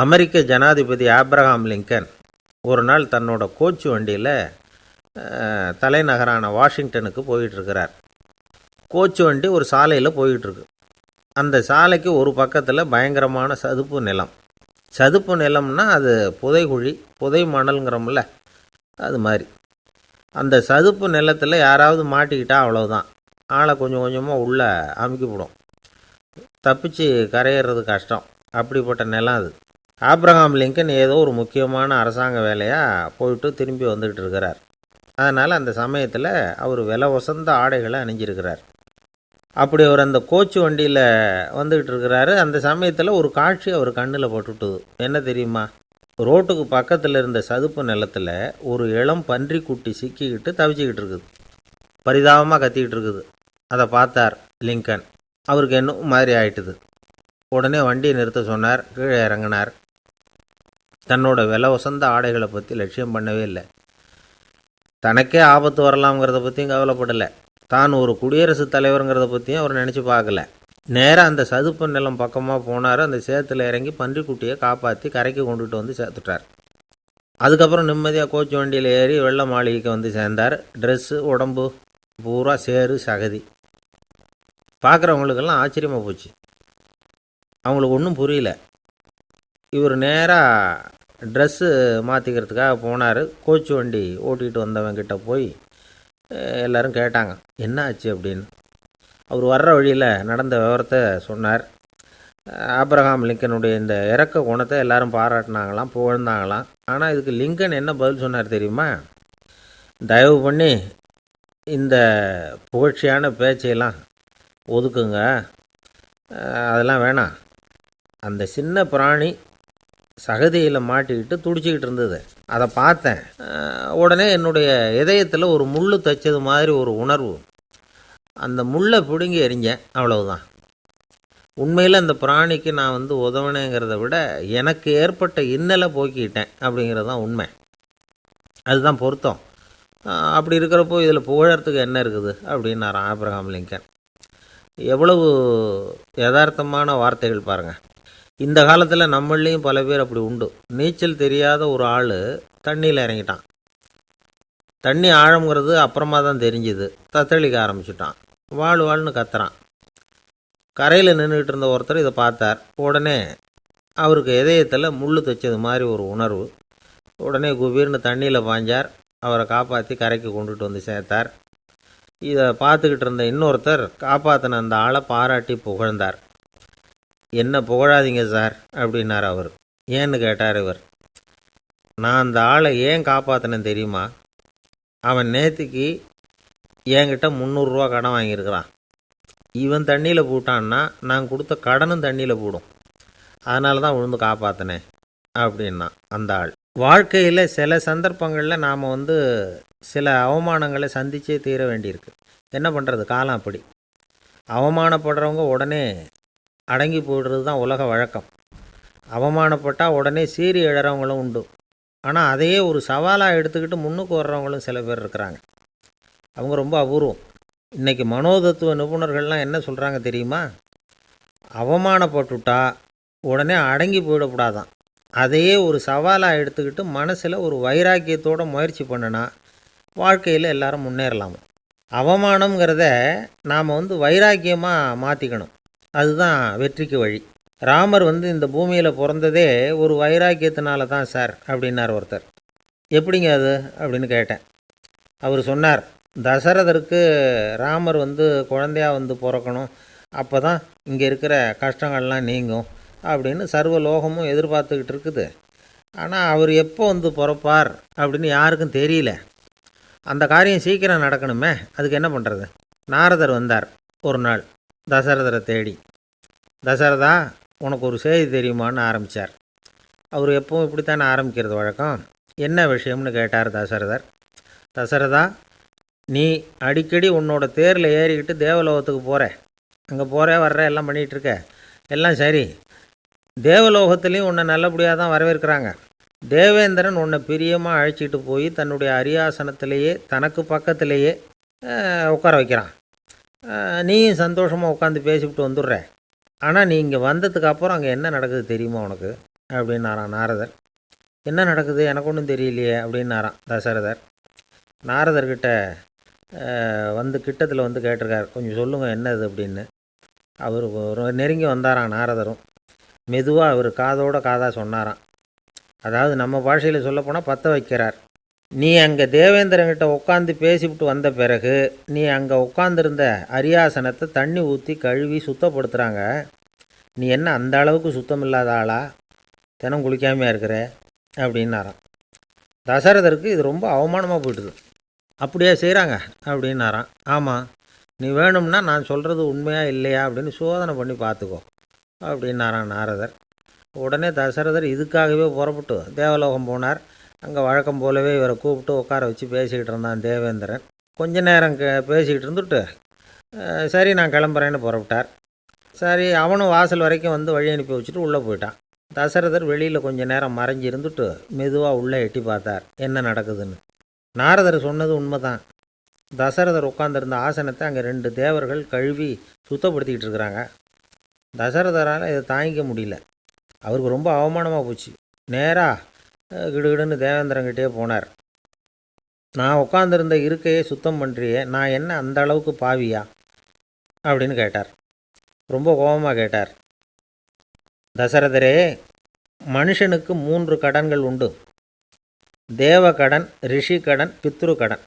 அமெரிக்க ஜனாதிபதி Abraham Lincoln ஒரு நாள் தன்னோட கோச்சு வண்டியில் தலைநகரான வாஷிங்டனுக்கு போயிட்டுருக்கிறார். கோச்சு வண்டி ஒரு சாலையில் போயிட்டுருக்கு. அந்த சாலைக்கு ஒரு பக்கத்தில் பயங்கரமான சதுப்பு நிலம். சதுப்பு நிலம்னா அது புதைகுழி, புதை மணலுங்கிறோம்ல, அது மாதிரி. அந்த சதுப்பு நிலத்தில் யாராவது மாட்டிக்கிட்டால் அவ்வளோதான், ஆளை கொஞ்சம் கொஞ்சமாக உள்ளே அமுக்கிவிடும். தப்பிச்சு கரையிறது கஷ்டம். அப்படிப்பட்ட நிலம் அது. ஆப்ரஹாம் லிங்கன் ஏதோ ஒரு முக்கியமான அரசாங்க வேலையாக போயிட்டு திரும்பி வந்துக்கிட்டு இருக்கிறார். அதனால் அந்த சமயத்தில் அவர் விலை உசந்த ஆடைகளை அணிஞ்சிருக்கிறார். அப்படி அவர் அந்த கோச்சு வண்டியில் வந்துக்கிட்டு இருக்கிறாரு. அந்த சமயத்தில் ஒரு காட்சி அவர் கண்ணில் பட்டுட்டுது. என்ன தெரியுமா? ரோட்டுக்கு பக்கத்தில் இருந்த சதுப்பு நிலத்தில் ஒரு இளம் பன்றி குட்டி சிக்கிக்கிட்டு தவிச்சிக்கிட்டு இருக்குது. பரிதாபமாக கத்திக்கிட்டு இருக்குது. அதை பார்த்தார் லிங்கன். அவருக்கு என்ன மாதிரி ஆயிட்டுது. உடனே வண்டியை நிறுத்த சொன்னார். கீழே இறங்கினார். தன்னோட விலை உசந்த ஆடைகளை பற்றி லட்சியம் பண்ணவே இல்லை. தனக்கே ஆபத்து வரலாம்ங்கிறத பற்றியும் கவலைப்படலை. தான் ஒரு குடியரசுத் தலைவருங்கிறத பற்றியும் அவர் நினச்சி பார்க்கல. நேராக அந்த சதுப்பு நிலம் பக்கமாக போனார். அந்த சேத்துல இறங்கி பன்றிக்குட்டியை காப்பாற்றி கரைக்கு கொண்டுட்டு வந்து சேர்த்துட்டார். அதுக்கப்புறம் நிம்மதியாக கோச்சு வண்டியில் ஏறி வெள்ள மாளிகைக்கு வந்து சேர்ந்தார். ட்ரெஸ்ஸு, உடம்பு பூரா சேறு சகதி. பார்க்குறவங்களுக்கெல்லாம் ஆச்சரியமாக போச்சு. அவங்களுக்கு ஒன்றும் புரியல. இவர் நேராக ட்ரெஸ்ஸு மாற்றிக்கிறதுக்காக போனார். கோச்சு வண்டி ஓட்டிகிட்டு வந்தவங்கிட்ட போய் எல்லோரும் கேட்டாங்க, என்ன ஆச்சு அப்படின்னு. அவர் வர்ற வழியில் நடந்த விவரத்தை சொன்னார். ஆப்ரஹாம் லிங்கனுடைய இந்த இறக்க குணத்தை எல்லாரும் பாராட்டினாங்களாம், புகழ்ந்தாங்களாம். ஆனால் இதுக்கு லிங்கன் என்ன பதில் சொன்னார் தெரியுமா? தயவு பண்ணி இந்த புகழ்ச்சியான பேச்சையெல்லாம் ஒதுக்குங்க, அதெல்லாம் வேணாம். அந்த சின்ன பிராணி சகதியில் மாட்டிக்கிட்டு துடிச்சிக்கிட்டு இருந்தது, அதை பார்த்தேன். உடனே என்னுடைய இதயத்தில் ஒரு முள் தைச்சது மாதிரி ஒரு உணர்வு. அந்த முள்ளை பிடுங்கி எறிஞ்சேன், அவ்வளவுதான். உண்மையில் அந்த பிராணிக்கு நான் உதவினேங்கிறத விட எனக்கு ஏற்பட்ட இன்னலை போக்கிட்டேன் அப்படிங்கிறது தான் உண்மை. அதுதான் பொருத்தம். அப்படி இருக்கிறப்போ இதில் புகழறதுக்கு என்ன இருக்குது அப்படின்னாரு ஆப்ரஹாம் லிங்கன். எவ்வளவு யதார்த்தமான வார்த்தைகள் பாருங்கள். இந்த காலத்தில் நம்மளையும் பல பேர் அப்படி உண்டு. நீச்சல் தெரியாத ஒரு ஆள் தண்ணியில் இறங்கிட்டான். தண்ணி ஆழம்ங்கிறது அப்புறமா தான் தெரிஞ்சுது. தத்தளிக்க ஆரம்பிச்சிட்டான். வாழ்னு கத்துறான். கரையில் நின்றுக்கிட்டு இருந்த ஒருத்தர் இதை பார்த்தார். உடனே அவருக்கு இதயத்தில் முள் தைச்சது மாதிரி ஒரு உணர்வு. உடனே குபீர்னு தண்ணியில் பாய்ஞ்சார். அவரை காப்பாற்றி கரைக்கு கொண்டுட்டு வந்து சேர்த்தார். இதை பார்த்துக்கிட்டு இருந்த இன்னொருத்தர் காப்பாற்றின அந்த ஆளை பாராட்டி புகழ்ந்தார். என்ன புகழாதீங்க சார் அப்படின்னார் அவர். ஏன்னு கேட்டார் இவர். நான் அந்த ஆளை ஏன் காப்பாற்றினேன் தெரியுமா? அவன் நேற்றுக்கு என்கிட்ட 300 ரூபா கடன் வாங்கியிருக்கிறான். இவன் தண்ணியில் போட்டான்னா நான் கொடுத்த கடனும் தண்ணியில் போடும். அதனால தான் விழுந்து காப்பாற்றினேன் அப்படின்னா அந்த ஆள். வாழ்க்கையில் சில சந்தர்ப்பங்களில் நாம் சில அவமானங்களை சந்திச்சே தீர வேண்டியிருக்கு. என்ன பண்ணுறது, காலம் அப்படி. அவமானப்படுறவங்க உடனே அடங்கி போய்டுறது தான் உலக வழக்கம். அவமானப்பட்டால் உடனே சீறி எழறவங்களும் உண்டு. ஆனால் அதையே ஒரு சவாலாக எடுத்துக்கிட்டு முன்னுக்கு வர்றவங்களும் சில பேர் இருக்கிறாங்க. அவங்க ரொம்ப அபூர்வம். இன்றைக்கி மனோதத்துவ நிபுணர்கள்லாம் என்ன சொல்கிறாங்க தெரியுமா? அவமானப்பட்டுட்டா உடனே அடங்கி போயிடக்கூடாதான். அதையே ஒரு சவாலாக எடுத்துக்கிட்டு மனசில் ஒரு வைராக்கியத்தோடு முயற்சி பண்ணினா வாழ்க்கையில் எல்லாரும் முன்னேறலாம். அவமானங்கிறத நாம் வைராக்கியமாக மாற்றிக்கணும். அதுதான் வெற்றிக்கு வழி. ராமர் இந்த பூமியில் பிறந்ததே ஒரு வைராக்கியத்தினால தான் சார் அப்படின்னார் ஒருத்தர். எப்படிங்க அது அப்படின்னு கேட்டேன். அவர் சொன்னார், தசரதருக்கு ராமர் குழந்தையாக பிறக்கணும், அப்போ தான் இங்கே இருக்கிற கஷ்டங்கள்லாம் நீங்கும் அப்படின்னு சர்வ லோகமும் எதிர்பார்த்துக்கிட்டு இருக்குது. ஆனால் அவர் எப்போ பிறப்பார் அப்படின்னு யாருக்கும் தெரியல. அந்த காரியம் சீக்கிரம் நடக்கணுமே, அதுக்கு என்ன பண்ணுறது? நாரதர் வந்தார் ஒரு நாள் தசரதரை தேடி. தசரதா, உனக்கு ஒரு செய்தி தெரியுமான்னு ஆரம்பித்தார். அவர் எப்பவும் இப்படித்தானே ஆரம்பிக்கிறது வழக்கம். என்ன விஷயம்னு கேட்டார் தசரதர். தசரதா, நீ அடிக்கடி உன்னோட தேரில் ஏறிக்கிட்டு தேவலோகத்துக்கு போகிற, அங்கே போகிற வர்ற எல்லாம் பண்ணிகிட்ருக்க, எல்லாம் சரி. தேவலோகத்துலேயும் உன்னை நல்லபடியாக தான் வரவேற்கிறாங்க. தேவேந்திரன் உன்னை பிரியமாக அழைச்சிட்டு போய் தன்னுடைய அரியாசனத்திலேயே தனக்கு பக்கத்திலேயே உட்கார வைக்கிறான். நீயும் சந்தோஷமாக உட்காந்து பேசிவிட்டு வந்துடுற. ஆனால் நீ இங்கே வந்ததுக்கு அப்புறம் அங்கே என்ன நடக்குது தெரியுமா உனக்கு? அப்படின்னாராம் நாரதர். என்ன நடக்குது எனக்கு ஒன்றும் தெரியலையே அப்படின்னாராம் தசரதர். நாரதர்கிட்ட வந்து கிட்டத்தில் வந்து கேட்டிருக்கார், கொஞ்சம் சொல்லுங்கள் என்னது அப்படின்னு. அவர் நெருங்கி வந்தாராம் நாரதரும். மெதுவாக அவர் காதோட காதாக சொன்னாராம். அதாவது நம்ம பாஷையில் சொல்லப்போனால் பற்ற வைக்கிறார். நீ அங்கே தேவேந்திரங்கிட்ட உட்காந்து பேசிவிட்டு வந்த பிறகு நீ அங்கே உட்காந்துருந்த அரியாசனத்தை தண்ணி ஊற்றி கழுவி சுத்தப்படுத்துகிறாங்க. நீ என்ன அந்த அளவுக்கு சுத்தம் இல்லாத ஆளா, தினம் குளிக்காமையாக இருக்கிற அப்படின்னாராம். தசரதருக்கு இது ரொம்ப அவமானமாக போயிட்டுது. அப்படியே செய்கிறாங்க அப்படின்னாராம். ஆமாம், நீ வேணும்னா நான் சொல்கிறது உண்மையா இல்லையா அப்படின்னு சோதனை பண்ணி பார்த்துக்கோ அப்படின்னாரான் நாரதர். உடனே தசரதர் இதுக்காகவே புறப்பட்டு தேவலோகம் போனார். அங்கே வழக்கம் போலவே இவரை கூப்பிட்டு உட்கார வச்சு பேசிக்கிட்டு இருந்தான் தேவேந்திரன். கொஞ்ச நேரம் பேசிக்கிட்டு இருந்துட்டு சரி நான் கிளம்புறேன்னு புறப்பட்டார். சரி, அவனும் வாசல் வரைக்கும் வந்து வழி அனுப்பி வச்சுட்டு உள்ளே போயிட்டான். தசரதர் வெளியில் கொஞ்ச நேரம் மறைஞ்சி இருந்துட்டு மெதுவாக உள்ளே எட்டி பார்த்தார் என்ன நடக்குதுன்னு. நாரதர் சொன்னது உண்மைதான். தசரதர் உட்காந்துருந்த ஆசனத்தை அங்கே 2 தேவர்கள் கழுவி சுத்தப்படுத்திக்கிட்டு இருக்கிறாங்க. தசரதரால் இதை தாங்கிக்க முடியல. அவருக்கு ரொம்ப அவமானமாக போச்சு. நேராக கிடுகிடுன்னு தேவேந்திரங்கிட்டே போனார். நான் உட்காந்துருந்த இருக்கையை சுத்தம் பண்ணுறியே, நான் என்ன அந்த அளவுக்கு பாவியா அப்படின்னு கேட்டார். ரொம்ப கோபமாக கேட்டார். தசரதரே, மனுஷனுக்கு 3 கடன்கள் உண்டு. தேவ கடன், ரிஷி கடன், பித்ரு கடன்.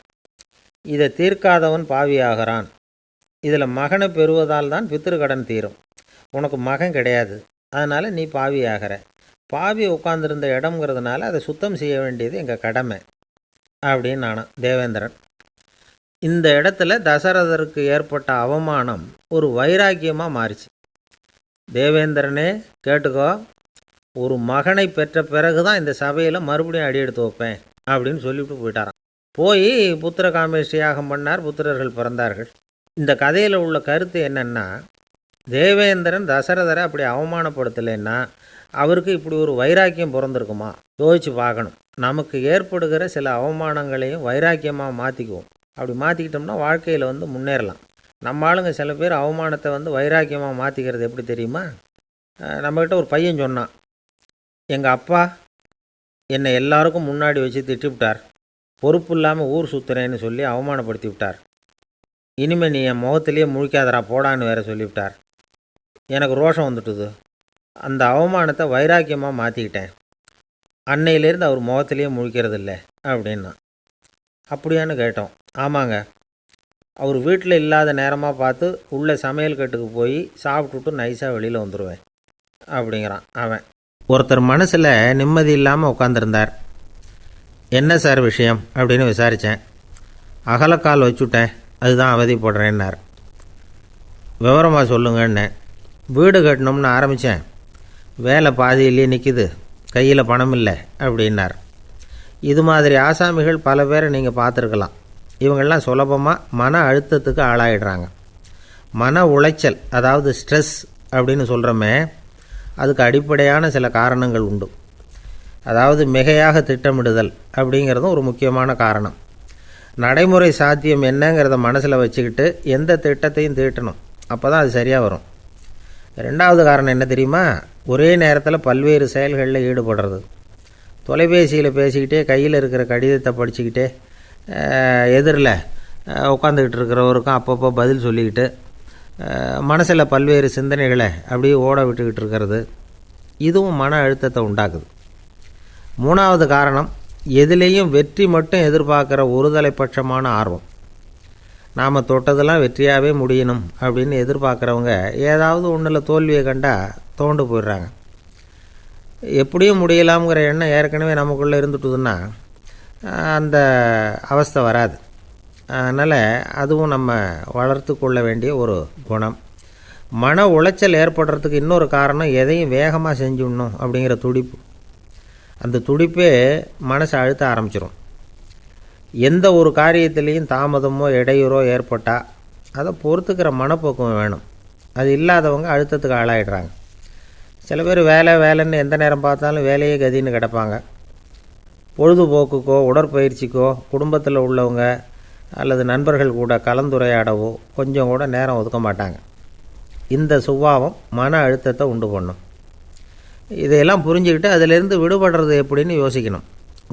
இதை தீர்க்காதவன் பாவியாகிறான். இதில் மகனை பெறுவதால் தான் பித்ரு கடன் தீரும். உனக்கு மகன் கிடையாது, அதனால் நீ பாவியாகிற. பாவி உட்காந்துருந்த இடம்ங்கிறதுனால அதை சுத்தம் செய்ய வேண்டியது எங்கள் கடமை அப்படின்னு நானும் தேவேந்திரன். இந்த இடத்துல தசரதருக்கு ஏற்பட்ட அவமானம் ஒரு வைராக்கியமாக மாறிச்சு. தேவேந்திரனே கேட்டுக்கோ, ஒரு மகனை பெற்ற பிறகு தான் இந்த சபையில் மறுபடியும் அடி எடுத்து வைப்பேன் அப்படின்னு சொல்லிவிட்டு போயிட்டாராம். போய் புத்திர காமேஷ்டி யாகம் பண்ணார். புத்திரர்கள் பிறந்தார்கள். இந்த கதையில் உள்ள கருத்து என்னென்னா, தேவேந்திரன் தசரதரை அப்படி அவமானப்படுத்தலைன்னா அவருக்கு இப்படி ஒரு வைராக்கியம் பிறந்திருக்குமா யோசிச்சு பார்க்கணும். நமக்கு ஏற்படுகிற சில அவமானங்களையும் வைராக்கியமாக மாற்றிக்குவோம். அப்படி மாற்றிக்கிட்டோம்னா வாழ்க்கையில் வந்து முன்னேறலாம். நம்ம ஆளுங்க சில பேர் அவமானத்தை வந்து வைராக்கியமாக மாற்றிக்கிறது எப்படி தெரியுமா? நம்மக்கிட்ட ஒரு பையன் சொன்னான், எங்கள் அப்பா என்னை எல்லாருக்கும் முன்னாடி வச்சு திட்டிவிட்டார், பொறுப்பு இல்லாமல் ஊர் சுற்றுறேன்னு சொல்லி அவமானப்படுத்தி விட்டார். இனிமேல் நீ என் முகத்திலேயே முழிக்காதரா போடான்னு வேற சொல்லிவிட்டார். எனக்கு ரோஷம் வந்துட்டுது. அந்த அவமானத்தை வைராக்கியமாக மாற்றிக்கிட்டேன். அன்னையிலேருந்து அவர் முகத்திலேயே முழிக்கிறதில்ல அப்படின்னா. அப்படியான்னு கேட்டோம். ஆமாங்க, அவர் வீட்டில் இல்லாத நேரமாக பார்த்து உள்ள சமையல் கட்டுக்கு போய் சாப்பிட்டுட்டு நைஸாக வெளியில் வந்துடுவேன் அப்படிங்கிறான் அவன். ஒருத்தர் மனசில் நிம்மதி இல்லாமல் உட்காந்துருந்தார். என்ன சார் விஷயம் அப்படின்னு விசாரித்தேன். அகலக்கால் வச்சுட்டேன், அதுதான் அவதிப்படுறேன்னார். விவரமாக சொல்லுங்கன்னு. வீடு கட்டணும்னு ஆரம்பித்தேன், வேலை பாதியிலேயே நிற்கிது, கையில் பணம் இல்லை அப்படின்னார். இது மாதிரி ஆசாமிகள் பல பேரை நீங்கள் பார்த்துருக்கலாம். இவங்கெல்லாம் சுலபமாக மன அழுத்தத்துக்கு ஆளாயிடுறாங்க. மன உளைச்சல், அதாவது ஸ்ட்ரெஸ் அப்படின்னு சொல்கிறோமே, அதுக்கு அடிப்படையான சில காரணங்கள் உண்டு. அதாவது மிகையாக திட்டமிடுதல் அப்படிங்கிறதும் ஒரு முக்கியமான காரணம். நடைமுறை சாத்தியம் என்னங்கிறத மனசில் வச்சுக்கிட்டு எந்த திட்டத்தையும் தீட்டணும், அப்போ தான் அது சரியாக வரும். 2வது காரணம் என்ன தெரியுமா? ஒரே நேரத்தில் பல்வேறு செயல்களில் ஈடுபடுறது. தொலைபேசியில் பேசிக்கிட்டே கையில் இருக்கிற கடிதத்தை படிச்சுக்கிட்டே எதிரில் உட்காந்துக்கிட்டு இருக்கிறவருக்கும் அப்பப்போ பதில் சொல்லிக்கிட்டு மனசில் பல்வேறு சிந்தனைகளை அப்படியே ஓட விட்டுக்கிட்டு இருக்கிறது, இதுவும் மன அழுத்தத்தை உண்டாக்குது. 3வது காரணம், எதுலேயும் வெற்றி மட்டும் எதிர்பார்க்குற ஒருதலை பட்சமான ஆர்வம். நாம் தொட்டதெல்லாம் வெற்றியாகவே முடியணும் அப்படின்னு எதிர்பார்க்குறவங்க ஏதாவது ஒன்றில் தோல்வியை கண்டால் தோண்டு போயிடுறாங்க. எப்படியும் முடியலாம்ங்கிற எண்ணம் ஏற்கனவே நமக்குள்ளே இருந்துட்டுதுன்னா அந்த அவஸ்தை வராது. அதனால் அதுவும் நம்ம வளர்த்து கொள்ள வேண்டிய ஒரு குணம். மன உளைச்சல் ஏற்படுறதுக்கு இன்னொரு காரணம், எதையும் வேகமாக செஞ்சுடணும் அப்படிங்கிற துடிப்பு. அந்த துடிப்பே மனசை அழுத்த ஆரம்பிச்சிடும். எந்த ஒரு காரியத்திலையும் தாமதமோ இடையூறோ ஏற்பட்டால் அதை பொறுத்துக்கிற மனப்போக்கம் வேணும். அது இல்லாதவங்க அழுத்தத்துக்கு ஆளாயிடுறாங்க. சில பேர் வேலைன்னு எந்த நேரம் பார்த்தாலும் வேலையே கதின்னு கிடப்பாங்க. பொழுதுபோக்குக்கோ உடற்பயிற்சிக்கோ குடும்பத்தில் உள்ளவங்க அல்லது நண்பர்கள் கூட கலந்துரையாடவோ கொஞ்சம் கூட நேரம் ஒதுக்க மாட்டாங்க. இந்த சுபாவம் மன அழுத்தத்தை உண்டு பண்ணும். இதையெல்லாம் புரிஞ்சுக்கிட்டு அதிலிருந்து விடுபடுறது எப்படின்னு யோசிக்கணும்.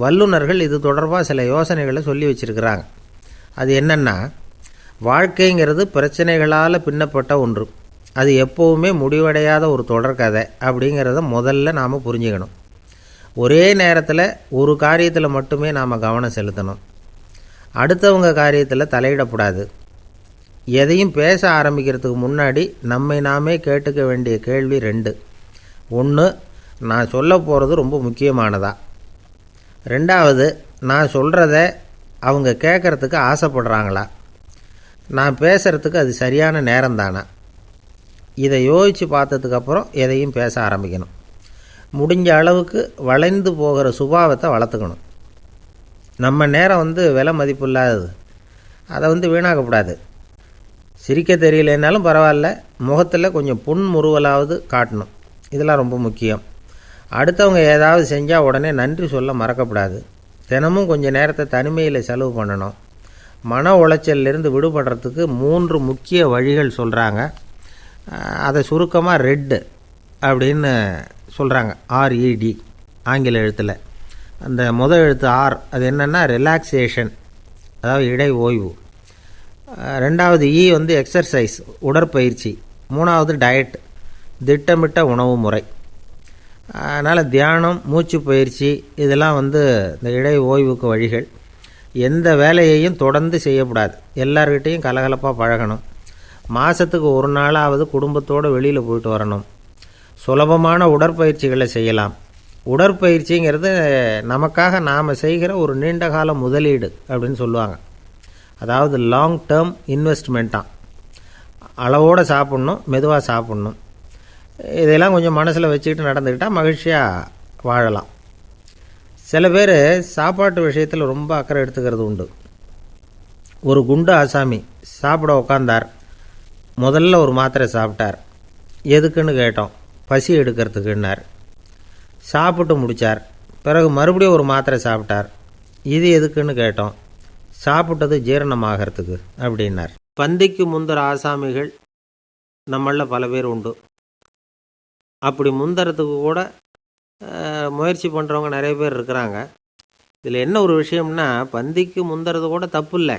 வல்லுநர்கள் இது தொடர்பாக சில யோசனைகளை சொல்லி வச்சுருக்கிறாங்க. அது என்னென்னா, வாழ்க்கைங்கிறது பிரச்சனைகளால் பின்னப்பட்ட ஒன்று. அது எப்போவுமே முடிவடையாத ஒரு தொடர்கதை அப்படிங்கிறத முதல்ல நாம் புரிஞ்சுக்கணும். ஒரே நேரத்தில் ஒரு காரியத்தில் மட்டுமே நாம் கவனம் செலுத்தணும். அடுத்தவங்க காரியத்தில் தலையிடக்கூடாது. எதையும் பேச ஆரம்பிக்கிறதுக்கு முன்னாடி நம்மை நாமே கேட்டுக்க வேண்டிய கேள்வி 2. 1, நான் சொல்ல போகிறது ரொம்ப முக்கியமானதா? 2வது, நான் சொல்கிறத அவங்க கேட்குறதுக்கு ஆசைப்படுறாங்களா? நான் பேசுகிறதுக்கு அது சரியான நேரம்தானா? இதை யோசித்து பார்த்ததுக்கப்புறம் எதையும் பேச ஆரம்பிக்கணும். முடிஞ்ச அளவுக்கு வளைந்து போகிற சுபாவத்தை வளர்த்துக்கணும். நம்ம நேரம் விலை மதிப்பு இல்லாதது. அதை வீணாக்கக்கூடாது. சிரிக்க தெரியலனாலும் பரவாயில்ல, முகத்தில் கொஞ்சம் புன்முறுவலாவது காட்டணும். இதெல்லாம் ரொம்ப முக்கியம். அடுத்தவங்க ஏதாவது செஞ்சால் உடனே நன்றி சொல்ல மறக்கக்கூடாது. தினமும் கொஞ்சம் நேரத்தை தனிமையில் செலவு பண்ணணும். மன உளைச்சலிருந்து விடுபடுறதுக்கு 3 முக்கிய வழிகள் சொல்கிறாங்க. அதை சுருக்கமாக ரெட் அப்படின்னு சொல்கிறாங்க. RED ஆங்கில எழுத்தில். அந்த முதல் எழுத்து ஆர், அது என்னென்னா ரிலாக்ஸேஷன், அதாவது இடை ஓய்வு. 2வது E எக்ஸர்சைஸ், உடற்பயிற்சி. 3வது டயட், திட்டமிட்ட உணவு முறை. அதனால் தியானம், மூச்சு பயிற்சி இதெல்லாம் இந்த இடை ஓய்வுக்கு வழிகள். எந்த வேலையையும் தொடர்ந்து செய்யக்கூடாது. எல்லார்கிட்டையும் கலகலப்பாக பழகணும். மாதத்துக்கு ஒரு நாளாவது குடும்பத்தோடு வெளியில் போயிட்டு வரணும். சுலபமான உடற்பயிற்சிகளை செய்யலாம். உடற்பயிற்சிங்கிறது நமக்காக நாம் செய்கிற ஒரு நீண்டகால முதலீடு அப்படின்னு சொல்லுவாங்க. அதாவது லாங் டேர்ம் இன்வெஸ்ட்மெண்ட்டாக. அளவோடு சாப்பிட்ணும், மெதுவாக சாப்பிட்ணும். இதெல்லாம் கொஞ்சம் மனசில் வச்சுக்கிட்டு நடந்துக்கிட்டால் மகிழ்ச்சியாக வாழலாம். சில பேர் சாப்பாட்டு விஷயத்தில் ரொம்ப அக்கறை எடுத்துக்கிறது உண்டு. ஒரு குண்டு ஆசாமி சாப்பிட உக்காந்தார். முதல்ல ஒரு மாத்திரை சாப்பிட்டார். எதுக்குன்னு கேட்டோம். பசி எடுக்கிறதுக்குன்னார். சாப்பிட்டு முடித்தார். பிறகு மறுபடியும் ஒரு மாத்திரை சாப்பிட்டார். இது எதுக்குன்னு கேட்டோம். சாப்பிட்டது ஜீரணமாகறதுக்கு அப்படின்னார். பந்திக்கு முந்தர ஆசாமிகள் நம்மளில் பல பேர் உண்டு. அப்படி முந்தறதுக்கு கூட முயற்சி பண்ணுறவங்க நிறைய பேர் இருக்கிறாங்க. இதில் என்ன ஒரு விஷயம்னா, பந்திக்கு முந்துறது கூட தப்பு இல்லை.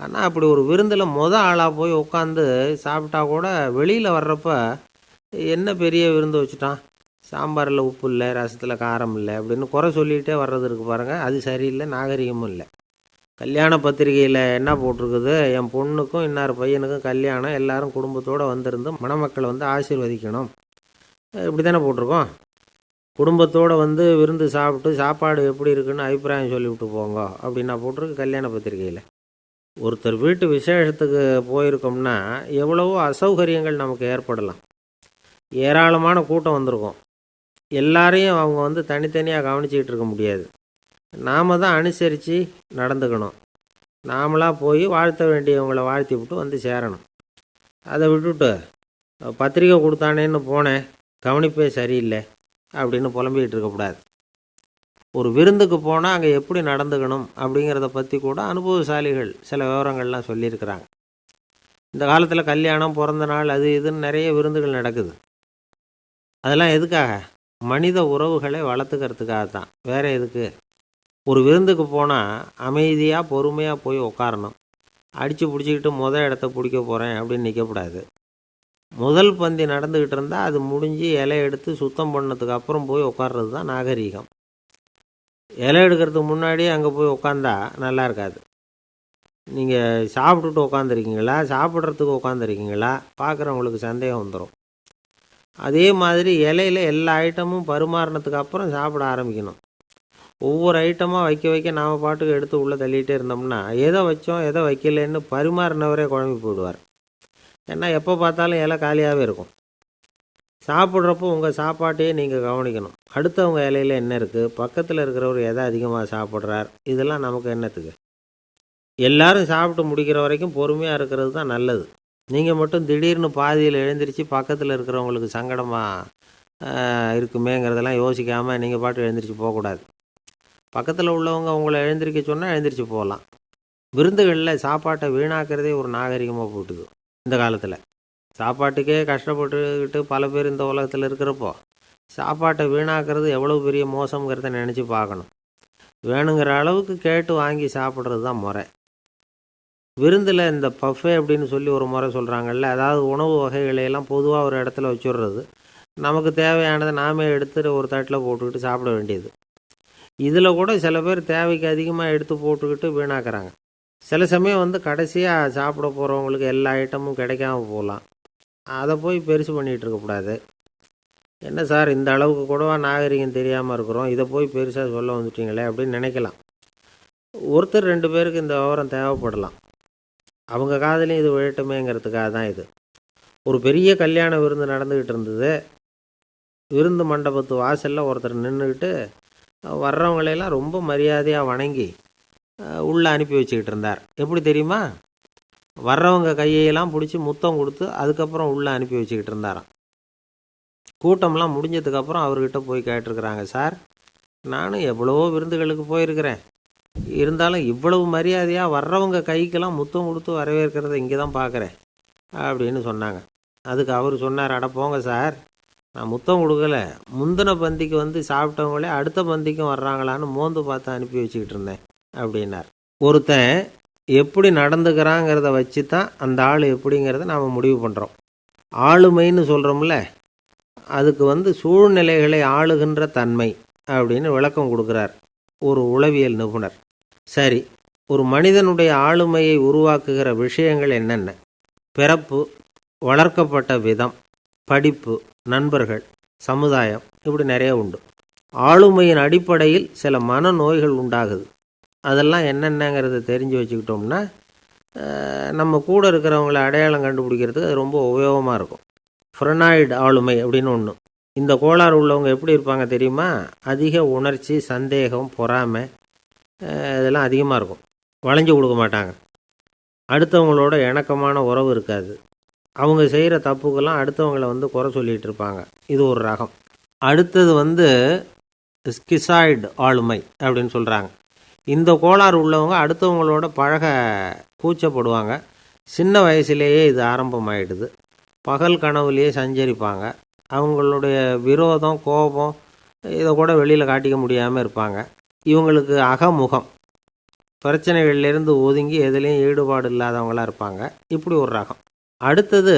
ஆனால் அப்படி ஒரு விருந்தில் ஆளாக போய் உட்காந்து சாப்பிட்டா கூட வெளியில் வர்றப்ப என்ன பெரிய விருந்து வச்சுட்டான், சாம்பாரில் உப்பு இல்லை, ரசத்தில் காரம் இல்லை அப்படின்னு குறை சொல்லிகிட்டே வர்றது இருக்குது பாருங்கள். அது சரியில்லை, நாகரிகமும் இல்லை. கல்யாண பத்திரிகையில் என்ன போட்டிருக்குது, என் பொண்ணுக்கும் இன்னார் பையனுக்கும் கல்யாணம், எல்லாரும் குடும்பத்தோடு வந்திருந்து மணமக்களை ஆசீர்வதிக்கணும், இப்படி தானே போட்டிருக்கோம். குடும்பத்தோடு விருந்து சாப்பிட்டு சாப்பாடு எப்படி இருக்குன்னு அபிப்பிராயம் சொல்லிவிட்டு போங்க அப்படின்னா போட்டிருக்கு கல்யாண பத்திரிகையில். ஒருத்தர் வீட்டு விசேஷத்துக்கு போயிருக்கோம்னா எவ்வளவோ அசௌகரியங்கள் நமக்கு ஏற்படலாம். ஏராளமான கூட்டம் வந்திருக்கும். எல்லாரையும் அவங்க தனித்தனியாக கவனிச்சிக்கிட்டு இருக்க முடியாது. நாம் தான் அனுசரித்து நடந்துக்கணும். நாமளாக போய் வாழ்த்த வேண்டியவங்களை வாழ்த்தி விட்டு சேரணும். அதை விட்டுட்டு பத்திரிக்கை கொடுத்தானேன்னு போனேன், கவனிப்பே சரியில்லை அப்படின்னு புலம்பிக்கிட்டு இருக்கக்கூடாது. ஒரு விருந்துக்கு போனால் அங்கே எப்படி நடந்துக்கணும் அப்படிங்கிறத பற்றி கூட அனுபவசாலிகள் சில விவரங்கள்லாம் சொல்லியிருக்கிறாங்க. இந்த காலத்தில் கல்யாணம், பிறந்த நாள், அது இதுன்னு நிறைய விருந்துகள் நடக்குது. அதெல்லாம் எதுக்காக? மனித உறவுகளை வளர்த்துக்கிறதுக்காக தான். வேறு எதுக்கு? ஒரு விருந்துக்கு போனால் அமைதியாக பொறுமையாக போய் உட்காரணும். அடித்து பிடிச்சிக்கிட்டு இடத்த பிடிக்க போகிறேன் அப்படின்னு நிற்கக்கூடாது. முதல் பந்தி நடந்துக்கிட்டு இருந்தால் அது முடிஞ்சு இலை எடுத்து சுத்தம் பண்ணதுக்கு அப்புறம் போய் உட்கார்றது தான் நாகரீகம். இலை எடுக்கிறதுக்கு முன்னாடி அங்கே போய் உட்காந்தா நல்லா இருக்காது. நீங்கள் சாப்பிட்டுட்டு உட்காந்துருக்கீங்களா, சாப்பிட்றதுக்கு உட்காந்துருக்கீங்களா, பார்க்குறவங்களுக்கு சந்தேகம் வந்துடும். அதே மாதிரி இலையில் எல்லா ஐட்டமும் பரிமாறினதுக்கு அப்புறம் சாப்பிட ஆரம்பிக்கணும். ஒவ்வொரு ஐட்டமாக வைக்க வைக்க நாம் பாட்டுக்கு எடுத்து உள்ளே தள்ளிகிட்டே இருந்தோம்னா எதை வச்சோம் எதை வைக்கலன்னு பரிமாறினவரே குழம்பி போயிடுவார். ஏன்னா எப்போ பார்த்தாலும் இலை காலியாகவே இருக்கும். சாப்பிட்றப்போ உங்கள் சாப்பாட்டையே நீங்கள் கவனிக்கணும். அடுத்தவங்க இலையில் என்ன இருக்குது, பக்கத்தில் இருக்கிறவர் எதை அதிகமாக சாப்பிட்றார், இதெல்லாம் நமக்கு என்னத்துக்கு? எல்லாரும் சாப்பிட்டு முடிக்கிற வரைக்கும் பொறுமையாக இருக்கிறது தான் நல்லது. நீங்கள் மட்டும் திடீர்னு பாதியில் எழுந்திரிச்சு பக்கத்தில் இருக்கிறவங்களுக்கு சங்கடமாக இருக்குமேங்கிறதெல்லாம் யோசிக்காமல் நீங்கள் பாட்டு எழுந்திரிச்சு போகக்கூடாது. பக்கத்தில் உள்ளவங்க உங்களை எழுந்திரிக்க சொன்னால் எழுந்திரிச்சு போகலாம். விருந்துகளில் சாப்பாட்டை வீணாக்கிறதே ஒரு நாகரிகமாக போட்டுது இந்த காலத்தில். சாப்பாட்டுக்கே கஷ்டப்பட்டுக்கிட்டு பல பேர் இந்த உலகத்தில் இருக்கிறப்போ சாப்பாட்டை வீணாக்கிறது எவ்வளோ பெரிய மோசங்கிறத நினச்சி பார்க்கணும். வேணுங்கிற அளவுக்கு கேட்டு வாங்கி சாப்பிட்றது தான் முறை. விருந்தில் இந்த பஃபே அப்படின்னு சொல்லி ஒரு முறை சொல்கிறாங்கல்ல, அதாவது உணவு வகைகளையெல்லாம் பொதுவாக ஒரு இடத்துல வச்சுடுறது, நமக்கு தேவையானதை நாமே எடுத்து ஒரு தட்டில் போட்டுக்கிட்டு சாப்பிட வேண்டியது. இதில் கூட சில பேர் தேவைக்கு அதிகமாக எடுத்து போட்டுக்கிட்டு வீணாக்குறாங்க. சில சமயம் கடைசியாக சாப்பிட போகிறவங்களுக்கு எல்லா ஐட்டமும் கிடைக்காம போகலாம். அதை போய் பெருசு பண்ணிகிட்டு இருக்கக்கூடாது. என்ன சார், இந்த அளவுக்கு கூடவா நாகரிகம் தெரியாமல் இருக்கிறோம், இதை போய் பெருசாக சொல்ல வந்துட்டீங்களே அப்படின்னு நினைக்கலாம். ஒருத்தர் 2 பேருக்கு இந்த விவரம் தேவைப்படலாம். அவங்க காதலையும் இது விழட்டுமேங்கிறதுக்காக தான் இது. ஒரு பெரிய கல்யாண விருந்து நடந்துக்கிட்டு இருந்தது. விருந்து மண்டபத்து வாசலில் ஒருத்தர் நின்றுக்கிட்டு வர்றவங்களையெல்லாம் ரொம்ப மரியாதையாக வணங்கி உள்ளே அனுப்பி வச்சுக்கிட்டு இருந்தார். எப்படி தெரியுமா? வர்றவங்க கையெல்லாம் பிடிச்சி முத்தம் கொடுத்து அதுக்கப்புறம் உள்ளே அனுப்பி வச்சுக்கிட்டு இருந்தாராம். கூட்டம்லாம் முடிஞ்சதுக்கப்புறம் அவர்கிட்ட போய் கேட்டிருக்கிறாங்க, சார், நானும் எவ்வளவோ விருந்துகளுக்கு போயிருக்கிறேன், இருந்தாலும் இவ்வளவு மரியாதையாக வர்றவங்க கைக்கெல்லாம் முத்தம் கொடுத்து வரவேற்கிறத இங்கே தான் பார்க்குறேன் அப்படின்னு சொன்னாங்க. அதுக்கு அவர் சொன்னார், அட போங்க சார், நான் முத்தம் கொடுக்கல, முந்தின பந்திக்கு சாப்பிட்டவங்களே அடுத்த பந்திக்கும் வர்றாங்களான்னு மோந்து பார்த்து அனுப்பி வச்சுக்கிட்டு இருந்தேன் அப்படின்னார். ஒருத்தன் எப்படி நடந்துக்கிறாங்கிறத வச்சு தான் அந்த ஆள் எப்படிங்கிறத நாம் முடிவு பண்ணுறோம். ஆளுமைன்னு சொல்கிறோம்ல, அதுக்கு சூழ்நிலைகளை ஆளுகின்ற தன்மை அப்படின்னு விளக்கம் கொடுக்குறார் ஒரு உளவியல் நிபுணர். சரி, ஒரு மனிதனுடைய ஆளுமையை உருவாக்குகிற விஷயங்கள் என்னென்ன? பிறப்பு, வளர்க்கப்பட்ட விதம், படிப்பு, நண்பர்கள், சமுதாயம், இப்படி நிறைய உண்டு. ஆளுமையின் அடிப்படையில் சில மனநோய்கள் உண்டாகுது. அதெல்லாம் என்னென்னங்கிறத தெரிஞ்சு வச்சுக்கிட்டோம்னா நம்ம கூட இருக்கிறவங்கள அடையாளம் கண்டுபிடிக்கிறதுக்கு அது ரொம்ப உபயோகமாக இருக்கும். ஃப்ரெனாய்டு ஆளுமை அப்படின்னு ஒன்று. இந்த கோளாறு உள்ளவங்க எப்படி இருப்பாங்க தெரியுமா? அதிக உணர்ச்சி, சந்தேகம், பொறாமை இதெல்லாம் அதிகமாக இருக்கும். வளைஞ்சு கொடுக்க மாட்டாங்க. அடுத்தவங்களோட இணக்கமான உறவு இருக்காது. அவங்க செய்கிற தப்புக்கெல்லாம் அடுத்தவங்களை குறை சொல்லிகிட்டு இருப்பாங்க. இது ஒரு ரகம். அடுத்தது ஸ்கிசாய்டு ஆளுமை அப்படின்னு சொல்கிறாங்க. இந்த கோளாறு உள்ளவங்க அடுத்தவங்களோட பழக கூச்சப்படுவாங்க. சின்ன வயசுலேயே இது ஆரம்பமாயிடுது. பகல் கனவுலேயே சஞ்சரிப்பாங்க. அவங்களுடைய விரோதம், கோபம் இதை கூட வெளியில் காட்டிக்க முடியாமல் இருப்பாங்க. இவங்களுக்கு அகமுகம், பிரச்சனைகள்லேருந்து ஒதுங்கி எதுலேயும் ஈடுபாடு இல்லாதவங்களாக இருப்பாங்க. இப்படி ஒரு ரகம். அடுத்தது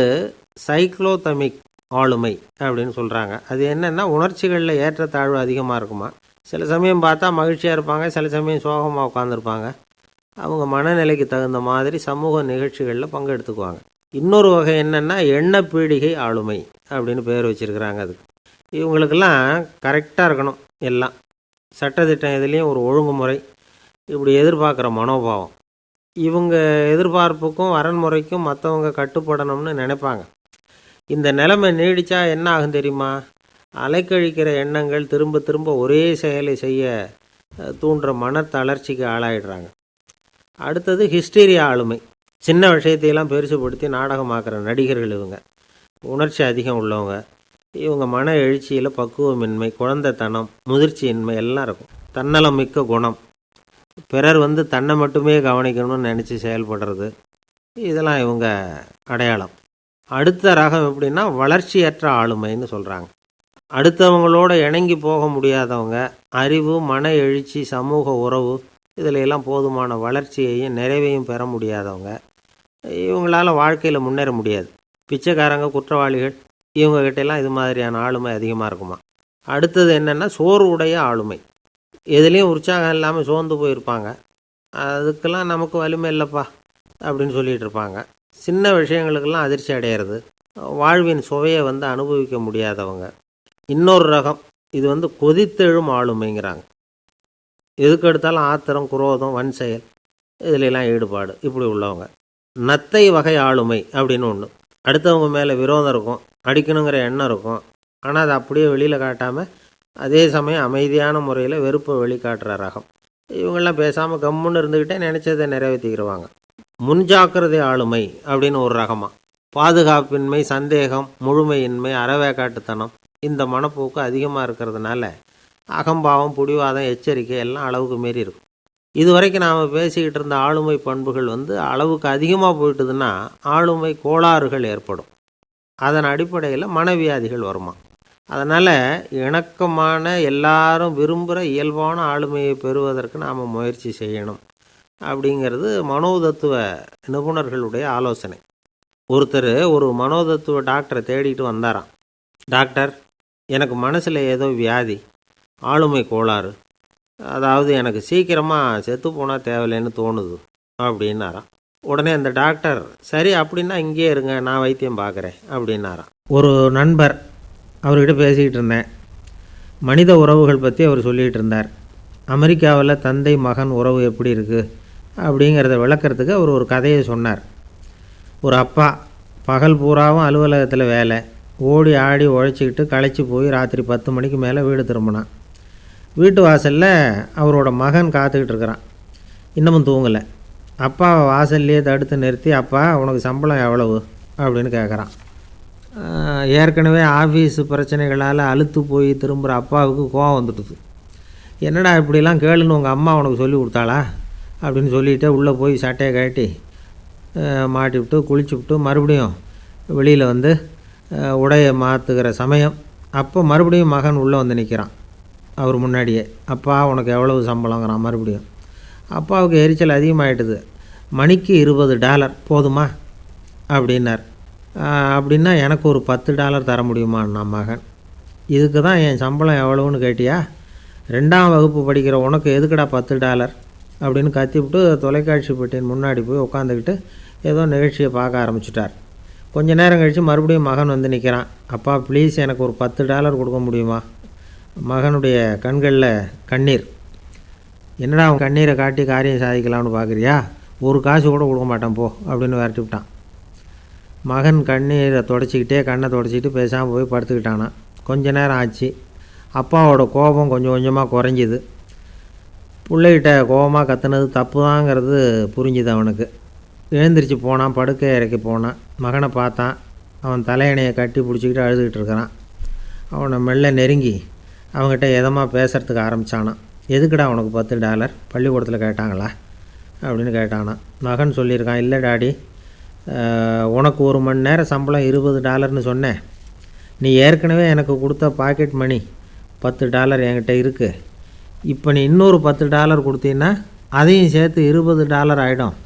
சைக்ளோதமிக் ஆளுமை அப்படின்னு சொல்கிறாங்க. அது என்னென்னா, உணர்ச்சிகளில் ஏற்றத்தாழ்வு அதிகமாக இருக்குமா. சில சமயம் பார்த்தா மகிழ்ச்சியாக இருப்பாங்க, சில சமயம் சோகமாக உட்காந்துருப்பாங்க. அவங்க மனநிலைக்கு தகுந்த மாதிரி சமூக நிகழ்ச்சிகளில் பங்கெடுத்துக்குவாங்க. இன்னொரு வகை என்னென்னா எண்ணப்பீடிகை ஆளுமை அப்படின்னு பேர் வச்சுருக்கிறாங்க. அதுக்கு இவங்களுக்கெல்லாம் கரெக்டாக இருக்கணும், எல்லாம் சட்டத்திட்டம், எதுலேயும் ஒரு ஒழுங்குமுறை, இப்படி எதிர்பார்க்குற மனோபாவம். இவங்க எதிர்பார்ப்புக்கும் வரன்முறைக்கும் மற்றவங்க கட்டுப்படணும்னு நினைப்பாங்க. இந்த நிலைமை நீடித்தா என்ன ஆகும் தெரியுமா? அலைக்கழிக்கிற எண்ணங்கள் திரும்ப திரும்ப ஒரே செயலை செய்ய தூண்டுற மனத்தளர்ச்சிக்கு ஆளாயிடுறாங்க. அடுத்தது ஹிஸ்டீரியா ஆளுமை. சின்ன விஷயத்தையெல்லாம் பெருசுப்படுத்தி நாடகமாக்குற நடிகர்கள் இவங்க. உணர்ச்சி அதிகம் உள்ளவங்க. இவங்க மன எழுச்சியில் பக்குவமின்மை, குழந்தைத்தனம், முதிர்ச்சியின்மை எல்லாம் இருக்கும். தன்னலம் மிக்க குணம். பிறர் தன்னை மட்டுமே கவனிக்கணும்னு நினச்சி செயல்படுறது, இதெல்லாம் இவங்க அடையாளம். அடுத்த ரகம் எப்படின்னா வளர்ச்சியற்ற ஆளுமைன்னு சொல்கிறாங்க. அடுத்தவங்களோட இணங்கி போக முடியாதவங்க. அறிவு, மன எழுச்சி, சமூக உறவு இதில் எல்லாம் போதுமான வளர்ச்சியையும் நிறைவையும் பெற முடியாதவங்க. இவங்களால் வாழ்க்கையில் முன்னேற முடியாது. பிச்சைக்காரங்க, குற்றவாளிகள், இவங்ககிட்டெல்லாம் இது மாதிரியான ஆளுமை அதிகமாக இருக்குமா. அடுத்தது என்னென்னா சோர்வுடைய ஆளுமை. எதுலேயும் உற்சாகம் இல்லாமல் சோர்ந்து போயிருப்பாங்க. அதுக்கெல்லாம் நமக்கு வலிமை இல்லைப்பா அப்படின்னு சொல்லிகிட்டு இருப்பாங்க. சின்ன விஷயங்களுக்கெல்லாம் அதிர்ச்சி அடையிறது. வாழ்வின் சுவையை அனுபவிக்க முடியாதவங்க. இன்னொரு ரகம், இது கொதித்தெழும் ஆளுமைங்கிறாங்க. எதுக்கு எடுத்தாலும் ஆத்திரம், குரோதம், வன் செயல் இதிலெல்லாம் ஈடுபாடு, இப்படி உள்ளவங்க. நத்தை வகை ஆளுமை அப்படின்னு ஒன்று. அடுத்தவங்க மேலே விரோதம் இருக்கும், அடிக்கணுங்கிற எண்ணம் இருக்கும். ஆனால் அதை அப்படியே வெளியில் காட்டாமல் அதே சமயம் அமைதியான முறையில் வெறுப்பை வெளிக்காட்டுற ரகம். இவங்கெல்லாம் பேசாமல் கம்முன்னு இருந்துக்கிட்டே நினச்சதை நிறைவேற்றிக்கிடுவாங்க. முன்ஜாக்கிரதை ஆளுமை அப்படின்னு ஒரு ரகமாக. பாதுகாப்பின்மை, சந்தேகம், முழுமையின்மை, அறவேக்காட்டுத்தனம் இந்த மனப்போக்கு அதிகமாக இருக்கிறதுனால அகம்பாவம், புடிவாதம், எச்சரிக்கை எல்லாம் அளவுக்கு மீறி இருக்கும். இது வரைக்கும் நாம் பேசிக்கிட்டு இருந்த ஆளுமை பண்புகள் அளவுக்கு அதிகமாக போயிட்டுதுன்னா ஆளுமை கோளாறுகள் ஏற்படும். அதன் அடிப்படையில் மனவியாதிகள் வருமா. அதனால் இணக்கமான எல்லாரும் விரும்புகிற இயல்பான ஆளுமையை பெறுவதற்கு நாம் முயற்சி செய்யணும் அப்படிங்கிறது மனோதத்துவ நிபுணர்களுடைய ஆலோசனை. ஒருத்தர் ஒரு மனோதத்துவ டாக்டரை தேடிட்டு வந்தாராம். டாக்டர், எனக்கு மனசில் ஏதோ வியாதி, ஆளுமை கோளாறு, அதாவது எனக்கு சீக்கிரமாக செத்து போனால் தேவையில்லைன்னு தோணுது அப்படின்னாராம். உடனே அந்த டாக்டர், சரி அப்படின்னா இங்கேயே இருங்க, நான் வைத்தியம் பார்க்குறேன் அப்படின்னாராம். ஒரு நண்பர், அவர்கிட்ட பேசிக்கிட்டு இருந்தேன். மனித உறவுகள் பற்றி அவர் சொல்லிகிட்டு இருந்தார். அமெரிக்காவில் தந்தை மகன் உறவு எப்படி இருக்குது அப்படிங்கிறத விளக்கிறதுக்கு அவர் ஒரு கதையை சொன்னார். ஒரு அப்பா பகல் பூராவும் அலுவலகத்தில் வேலை, ஓடி ஆடி உழைச்சிக்கிட்டு களைச்சி போய் ராத்திரி 10 மணிக்கு மேலே வீடு திரும்பினான். வீட்டு வாசலில் அவரோட மகன் காத்துக்கிட்டு இருக்கிறான். இன்னமும் தூங்கலை. அப்பாவை வாசல்லையே தடுத்து நிறுத்தி, அப்பா உனக்கு சம்பளம் எவ்வளவு அப்படின்னு கேட்குறான். ஏற்கனவே ஆஃபீஸு பிரச்சனைகளால் அலுத்து போய் திரும்புகிற அப்பாவுக்கு கோவம் வந்துடுது. என்னடா இப்படிலாம் கேளுன்னு உங்கள் அம்மா உனக்கு சொல்லி கொடுத்தாளா அப்படின்னு சொல்லிவிட்டு உள்ளே போய் சட்டையை கட்டி மாட்டிவிட்டு குளிச்சுவிட்டு மறுபடியும் வெளியில் வந்து உடையை மாற்றுகிற சமயம் அப்போ மறுபடியும் மகன் உள்ளே வந்து நிற்கிறான் அவர் முன்னாடியே. அப்பா உனக்கு எவ்வளவு சம்பளங்கிறான் மறுபடியும். அப்பாவுக்கு எரிச்சல் அதிகமாகிட்டுது. மணிக்கு $20 போதுமா அப்படின்னார். அப்படின்னா எனக்கு ஒரு $10 தர முடியுமான்னா மகன். இதுக்கு தான் என் சம்பளம் எவ்வளவுன்னு கேட்டியா? 2ஆம் வகுப்பு படிக்கிற உனக்கு எதுக்குடா $10 அப்படின்னு கத்திவிட்டு தொலைக்காட்சி பெட்டியின் முன்னாடி போய் உட்காந்துக்கிட்டு ஏதோ நிகழ்ச்சியை பார்க்க ஆரம்பிச்சிட்டார். கொஞ்ச நேரம் கழித்து மறுபடியும் மகன் வந்து நிற்கிறான். அப்பா ப்ளீஸ் எனக்கு ஒரு $10 கொடுக்க முடியுமா? மகனுடைய கண்களில் கண்ணீர். என்னடா அவன் கண்ணீரை காட்டி காரியம் சாதிக்கலாம்னு பார்க்குறியா? ஒரு காசு கூட கொடுக்க மாட்டான் போ அப்படின்னு விரட்டி விட்டான். மகன் கண்ணீரை தொடச்சிக்கிட்டே கண்ணை தொடச்சிக்கிட்டு பேசாமல் போய் படுத்துக்கிட்டானா. கொஞ்ச நேரம் ஆச்சு. அப்பாவோட கோபம் கொஞ்சம் கொஞ்சமாக குறைஞ்சிது. பிள்ளைகிட்ட கோபமாக கத்துனது தப்பு தாங்கிறது புரிஞ்சுது அவனுக்கு. எழுந்திரிச்சு போனான், படுக்கை இறக்கி போனான். மகனை பார்த்தான். அவன் தலையணையை கட்டி பிடிச்சிக்கிட்டு அழுதுகிட்டு இருக்கிறான். அவனை மெல்ல நெருங்கி அவங்ககிட்ட எதமாக பேசுகிறதுக்கு ஆரம்பித்தானான். எதுக்குடா உனக்கு $10 பள்ளிக்கூடத்தில் கேட்டாங்களா அப்படின்னு கேட்டானான். மகன் சொல்லியிருக்கான், இல்லை டாடி, உனக்கு 1 மணி நேரம் சம்பளம் $20ன்னு சொன்னேன். நீ ஏற்கனவே எனக்கு கொடுத்த பாக்கெட் மணி $10 என்கிட்ட இருக்குது. இப்போ நீ இன்னொரு $10 கொடுத்தீங்கன்னா அதையும் சேர்த்து $20 ஆகிடும்.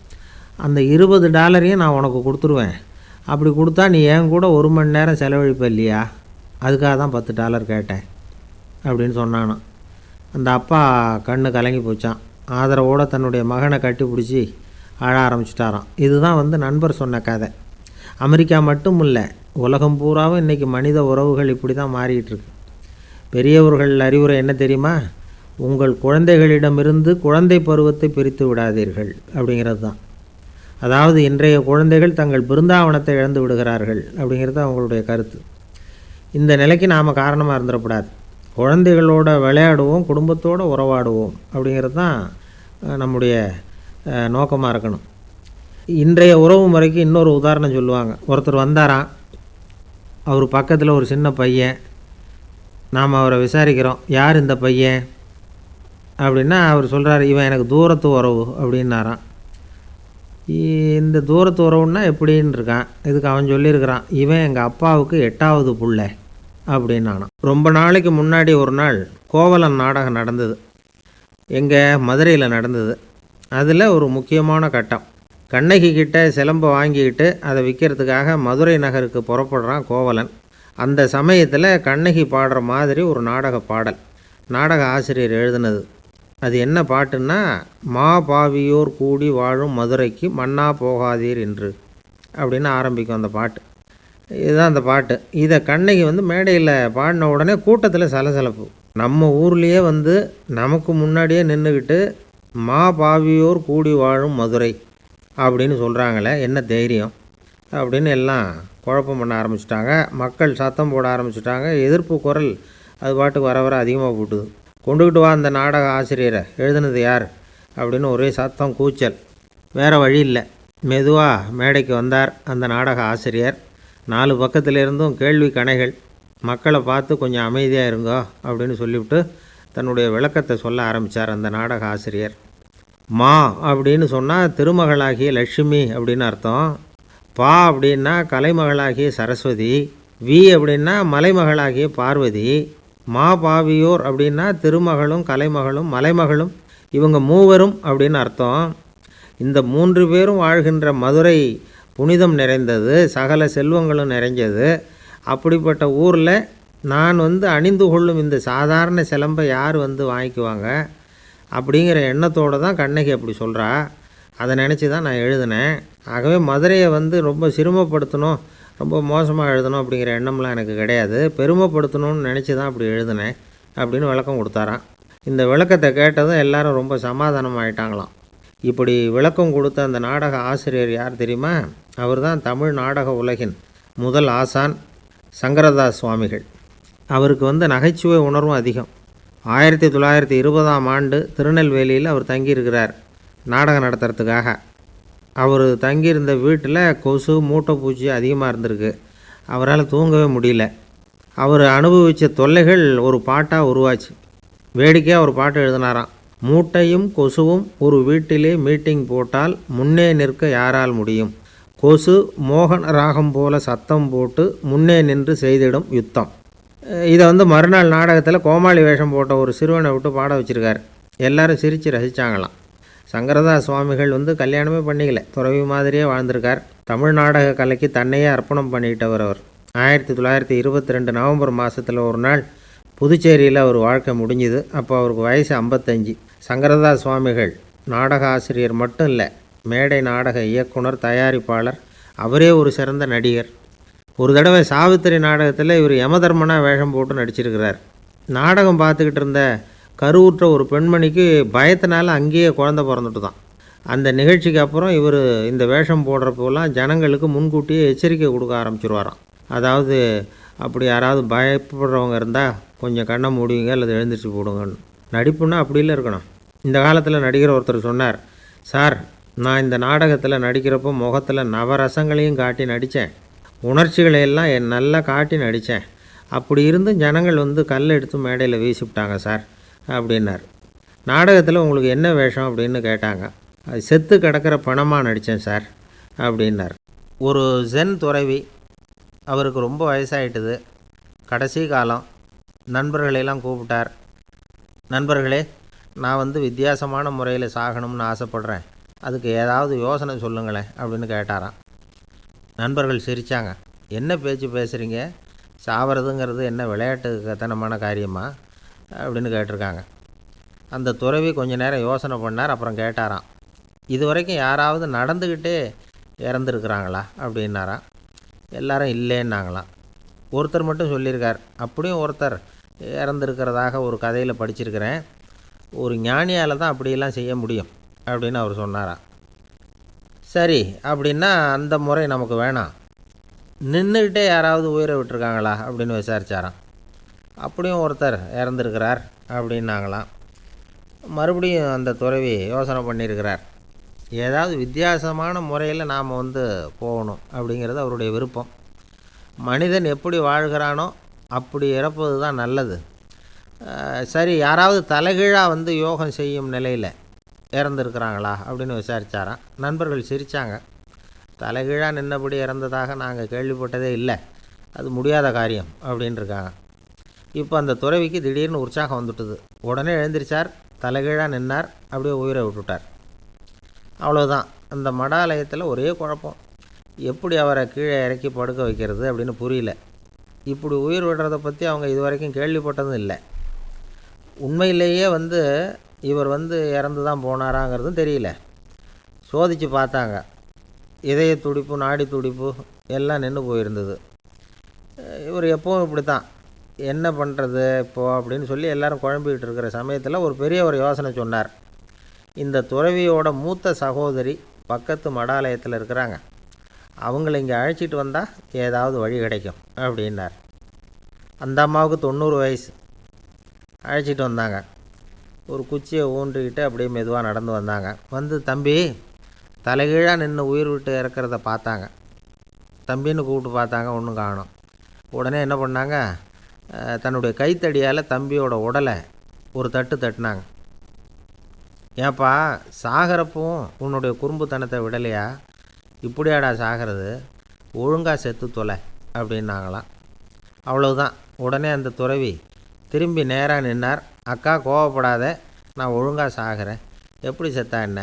அந்த $20 நான் உனக்கு கொடுத்துருவேன். அப்படி கொடுத்தா நீ என் கூட 1 மணி நேரம் செலவழிப்ப இல்லையா? அதுக்காக தான் $10 கேட்டேன் அப்படின்னு சொன்னானான். அந்த அப்பா கண்ணு கலங்கி போச்சான். ஆதரவோடு தன்னுடைய மகனை கட்டி பிடிச்சி அழ ஆரம்பிச்சிட்டாராம். இதுதான் நண்பர் சொன்ன கதை. அமெரிக்கா மட்டும் இல்லை, உலகம் பூராவும் இன்றைக்கி மனித உறவுகள் இப்படி தான் மாறிக்கிட்டுருக்கு. பெரியவர்கள் அறிவுரை என்ன தெரியுமா? உங்கள் குழந்தைகளிடமிருந்து குழந்தை பருவத்தை பிரித்து விடாதீர்கள் அப்படிங்கிறது தான். அதாவது இன்றைய குழந்தைகள் தங்கள் பிருந்தாவனத்தை இழந்து விடுகிறார்கள் அப்படிங்கிறது அவங்களுடைய கருத்து. இந்த நிலைக்கு நாம் காரணமாக இருந்துடக்கூடாது. குழந்தைகளோட விளையாடுவோம், குடும்பத்தோடு உறவாடுவோம் அப்படிங்கிறது தான் நம்முடைய நோக்கமாக இருக்கணும். இன்றைய உறவு முறைக்கு இன்னொரு உதாரணம் சொல்லுவாங்க. ஒருத்தர் வந்தாராம். அவர் பக்கத்தில் ஒரு சின்ன பையன். நாம் அவரை விசாரிக்கிறோம், யார் இந்த பையன் அப்படின்னா அவர் சொல்கிறார், இவன் எனக்கு தூரத்து உறவு அப்படின்னாராம். இந்த தூரத்து உறவுன்னா எப்படின்னு இருக்கான். இதுக்கு அவன் சொல்லியிருக்கிறான், இவன் எங்கள் அப்பாவுக்கு 8வது புள்ளை அப்படின்னானான். ரொம்ப நாளைக்கு முன்னாடி ஒரு நாள் கோவலன் நாடகம் நடந்தது. எங்கள் மதுரையில் நடந்தது. அதில் ஒரு முக்கியமான கட்டம். கண்ணகி கிட்ட சிலம்பை வாங்கிக்கிட்டு அதை விற்கிறதுக்காக மதுரை நகருக்கு புறப்படுறான் கோவலன். அந்த சமயத்தில் கண்ணகி பாடுற மாதிரி ஒரு நாடக பாடல் நாடக ஆசிரியர் எழுதினது. அது என்ன பாட்டுன்னா, மா பாவியோர் கூடி வாழும் மதுரைக்கு மன்னா போகாதீர் என்று அப்படின்னு ஆரம்பிக்கும் அந்த பாட்டு. இதுதான் அந்த பாட்டு. இதை கண்ணகி மேடையில் பாடின உடனே கூட்டத்தில் சலசலப்பு. நம்ம ஊர்லேயே நமக்கு முன்னாடியே நின்றுக்கிட்டு மா பாவியோர் கூடி வாழும் மதுரை அப்படின்னு சொல்கிறாங்களே, என்ன தைரியம் அப்படின்னு எல்லாம் குழப்பம் பண்ண ஆரம்பிச்சிட்டாங்க. மக்கள் சத்தம் போட ஆரம்பிச்சிட்டாங்க. எதிர்ப்பு குரல் அது பாட்டுக்கு வர வர அதிகமாக போட்டுது. கொண்டுக்கிட்டு வா அந்த நாடக ஆசிரியரை, எழுதுனது யார் அப்படின்னு ஒரே சத்தம், கூச்சல். வேறு வழி இல்லை. மெதுவாக மேடைக்கு வந்தார் அந்த நாடக ஆசிரியர். 4 பக்கத்திலிருந்தும் கேள்வி கணைகள். மக்களை பார்த்து கொஞ்சம் அமைதியாக இருங்கோ அப்படின்னு சொல்லிவிட்டு தன்னுடைய விளக்கத்தை சொல்ல ஆரம்பித்தார் அந்த நாடக ஆசிரியர். மா அப்படின்னு சொன்னால் திருமகளாகிய லட்சுமி அப்படின்னு அர்த்தம். பா அப்படின்னா கலைமகளாகிய சரஸ்வதி. வி அப்படின்னா மலைமகளாகிய பார்வதி, மாபாவியோர் அப்படின்னா திருமகளும் கலைமகளும் மலைமகளும், இவங்க மூவரும் அப்படின்னு அர்த்தம். இந்த 3 பேரும் வாழ்கின்ற மதுரை புனிதம் நிறைந்தது, சகல செல்வங்களும் நிறைஞ்சது. அப்படிப்பட்ட ஊரில் நான் அணிந்து கொள்ளும் இந்த சாதாரண சிலம்பை யார் வாங்கிக்குவாங்க அப்படிங்கிற எண்ணத்தோடு தான் கண்ணகி அப்படி சொல்கிறா. அதை நினச்சி தான் நான் எழுதினேன். ஆகவே மதுரையை ரொம்ப சிரமப்படுத்தணும், ரொம்ப மோசமாக எழுதணும் அப்படிங்கிற எண்ணம்லாம் எனக்கு கிடையாது. பெருமைப்படுத்தணும்னு நினச்சி தான் அப்படி எழுதினேன் அப்படின்னு விளக்கம் கொடுத்தாராம். இந்த விளக்கத்தை கேட்டதும் எல்லாரும் ரொம்ப சமாதானம் ஆகிட்டாங்களாம். இப்படி விளக்கம் கொடுத்த அந்த நாடக ஆசிரியர் யார் தெரியுமா? அவர் தான் தமிழ் நாடக உலகின் முதல் ஆசான் சங்கரதாஸ் சுவாமிகள். அவருக்கு நகைச்சுவை உணர்வும் அதிகம். 1920ஆம் ஆண்டு திருநெல்வேலியில் அவர் தங்கியிருக்கிறார் நாடகம் நடத்துறதுக்காக. அவர் தங்கியிருந்த வீட்டில் கொசு மூட்டைப்பூச்சி அதிகமாக இருந்திருக்கு. அவரால் தூங்கவே முடியல. அவர் அனுபவித்த தொல்லைகள் ஒரு பாட்டாக உருவாச்சு. வேடிக்கையாக ஒரு பாட்டு எழுதினாராம். மூட்டையும் கொசுவும் ஒரு வீட்டிலே மீட்டிங் போட்டால் முன்னே நிற்க யாரால் முடியும்? கொசு மோகன ராகம் போல சத்தம் போட்டு முன்னே நின்று செய்திடும் யுத்தம். இதை மறுநாள் நாடகத்தில் கோமாளி வேஷம் போட்ட ஒரு சிறுவனை விட்டு பாட வச்சுருக்கார். எல்லாரும் சிரித்து ரசித்தாங்களாம். சங்கரதாஸ் சுவாமிகள் கல்யாணமே பண்ணிக்கல, துறவி மாதிரியே வாழ்ந்திருக்கார். தமிழ் நாடக கலைக்கு தன்னையே அர்ப்பணம் பண்ணிக்கிட்டவர் அவர். 1922 நவம்பர் மாதத்தில் ஒரு நாள் புதுச்சேரியில் அவர் வாழ்க்கை முடிஞ்சுது. அப்போ அவருக்கு வயசு 55. சங்கரதாஸ் சுவாமிகள் நாடக ஆசிரியர் மட்டும் இல்லை, மேடை நாடக இயக்குனர், தயாரிப்பாளர், அவரே ஒரு சிறந்த நடிகர். ஒரு தடவை சாவித்திரி நாடகத்தில் இவர் யமதர்மனாக வேஷம் போட்டு நடிச்சிருக்கிறார். நாடகம் பார்த்துக்கிட்டு இருந்த கருவுற்ற ஒரு பெண்மணிக்கு பயத்தினால அங்கேயே குழந்தை பிறந்துட்டு தான். அந்த நிகழ்ச்சிக்கு அப்புறம் இவர் இந்த வேஷம் போடுறப்போலாம் ஜனங்களுக்கு முன்கூட்டியே எச்சரிக்கை கொடுக்க ஆரம்பிச்சிருவாராம். அதாவது அப்படி யாராவது பயப்படுறவங்க இருந்தால் கொஞ்சம் கண்ணை மூடிங்க அல்லது எழுந்திரிச்சு போடுங்கன்னு. நடிப்புன்னா அப்படிலாம் இருக்கணும். இந்த காலத்தில் நடிகர் ஒருத்தர் சொன்னார், சார் நான் இந்த நாடகத்தில் நடிக்கிறப்போ முகத்தில் நவரசங்களையும் காட்டி நடித்தேன், உணர்ச்சிகளையெல்லாம் நல்லா காட்டி நடித்தேன். அப்படி இருந்தும் ஜனங்கள் கல் எடுத்து மேடையில் வீசிவிட்டாங்க சார் அப்படின்னார். நாடகத்தில் உங்களுக்கு என்ன வேஷம் அப்படின்னு கேட்டாங்க. அது செத்து கிடக்கிற பணமாக நடித்தேன் சார் அப்படின்னார். ஒரு ஜென் துறவி, அவருக்கு ரொம்ப வயசாகிட்டுது, கடைசி காலம். நண்பர்களெல்லாம் கூப்பிட்டார். நண்பர்களே, நான் வித்தியாசமான முறையில் சாகணும்னு ஆசைப்பட்றேன், அதுக்கு ஏதாவது யோசனை சொல்லுங்களேன் அப்படின்னு கேட்டாராம். நண்பர்கள் சிரித்தாங்க. என்ன பேச்சு பேசுகிறீங்க? சாவறதுங்கிறது என்ன விளையாட்டு கத்தனமான காரியமா அப்படின்னு கேட்டிருக்காங்க. அந்த துறவி கொஞ்ச நேரம் யோசனை பண்ணார். அப்புறம் கேட்டாராம், இது வரைக்கும் யாராவது நடந்துக்கிட்டே இறந்துருக்குறாங்களா அப்படின்னாராம். எல்லாரும் இல்லைன்னாங்களாம். ஒருத்தர் மட்டும் சொல்லியிருக்கார், அப்படியும் ஒருத்தர் இறந்துருக்கிறதாக ஒரு கதையில் படிச்சிருக்கிறேன், ஒரு ஞானியால் தான் அப்படியெல்லாம் செய்ய முடியும் அப்படின்னு அவர் சொன்னாராம். சரி, அப்படின்னா அந்த முறை நமக்கு வேணாம், நின்றுக்கிட்டே யாராவது உயிரை விட்டுருக்காங்களா அப்படின்னு விசாரித்தாராம். அப்படியும் ஒருத்தர் இறந்துருக்கிறார் அப்படின்னாங்களாம். மறுபடியும் அந்த துறவி யோசனை பண்ணியிருக்கிறார், ஏதாவது வித்தியாசமான முறையில் நாம் போகணும் அப்படிங்கிறது அவருடைய விருப்பம். மனிதன் எப்படி வாழ்கிறானோ அப்படி இறப்பது தான் நல்லது. சரி, யாராவது தலைகீழாக யோகம் செய்யும் நிலையில் இறந்துருக்குறாங்களா அப்படின்னு விசாரித்தாராம். நண்பர்கள் சிரித்தாங்க. தலைகீழாக நின்னபடி இறந்ததாக நாங்கள் கேள்விப்பட்டதே இல்லை, அது முடியாத காரியம் அப்படின்ட்டுருக்காங்க. இப்போ அந்த துறவிக்கு திடீர்னு உற்சாகம் வந்துட்டுது. உடனே எழுந்திரிச்சார், தலைகீழாக நின்னார், அப்படியே உயிரை விட்டுட்டார். அவ்வளோதான். அந்த மடாலயத்தில் ஒரே குழப்பம், எப்படி அவரை கீழே இறக்கி படுக்க வைக்கிறது அப்படின்னு புரியல. இப்படி உயிர் விடுறதை பற்றி அவங்க இது வரைக்கும் கேள்விப்பட்டதும் இல்லை. உண்மையிலேயே இவர் இறந்து தான் போனாராங்கிறதும் தெரியல. சோதித்து பார்த்தாங்க. இதய துடிப்பு, நாடி துடிப்பு எல்லாம் நின்று போயிருந்தது. இவர் எப்போவும் இப்படி தான், என்ன பண்ணுறது இப்போது அப்படின்னு சொல்லி எல்லோரும் குழம்பிக்கிட்டு இருக்கிற சமயத்தில் ஒரு பெரிய ஒரு யோசனை சொன்னார். இந்த துறவியோட மூத்த சகோதரி பக்கத்து மடாலயத்தில் இருக்கிறாங்க, அவங்கள இங்கே அழைச்சிட்டு வந்தால் ஏதாவது வழி கிடைக்கும் அப்படின்னார். அந்த அம்மாவுக்கு 90 வயசு. அழைச்சிட்டு வந்தாங்க. ஒரு குச்சியை ஊன்றிக்கிட்டு அப்படியே மெதுவாக நடந்து வந்தாங்க. தம்பி, தலைகீழாக நின்று உயிர் விட்டு இறக்கிறத பார்த்தாங்க. தம்பின்னு கூப்பிட்டு பார்த்தாங்க, ஒன்றும் காணோம். உடனே என்ன பண்ணாங்க, தன்னுடைய கைத்தடியால் தம்பியோட உடலை ஒரு தட்டு தட்டினாங்க. ஏப்பா, சாகிறப்பவும் உன்னுடைய குறும்புத்தனத்தை விடலையா? இப்படியாடா சாகிறது, ஒழுங்காக செத்து தொலை அப்படின்னாங்களாம். அவ்வளவுதான். உடனே அந்த துறவி திரும்பி நேராக நின்னார். அக்கா கோவப்படாத, நான் ஒழுங்காக சாகிறேன், எப்படி செத்தா என்ன,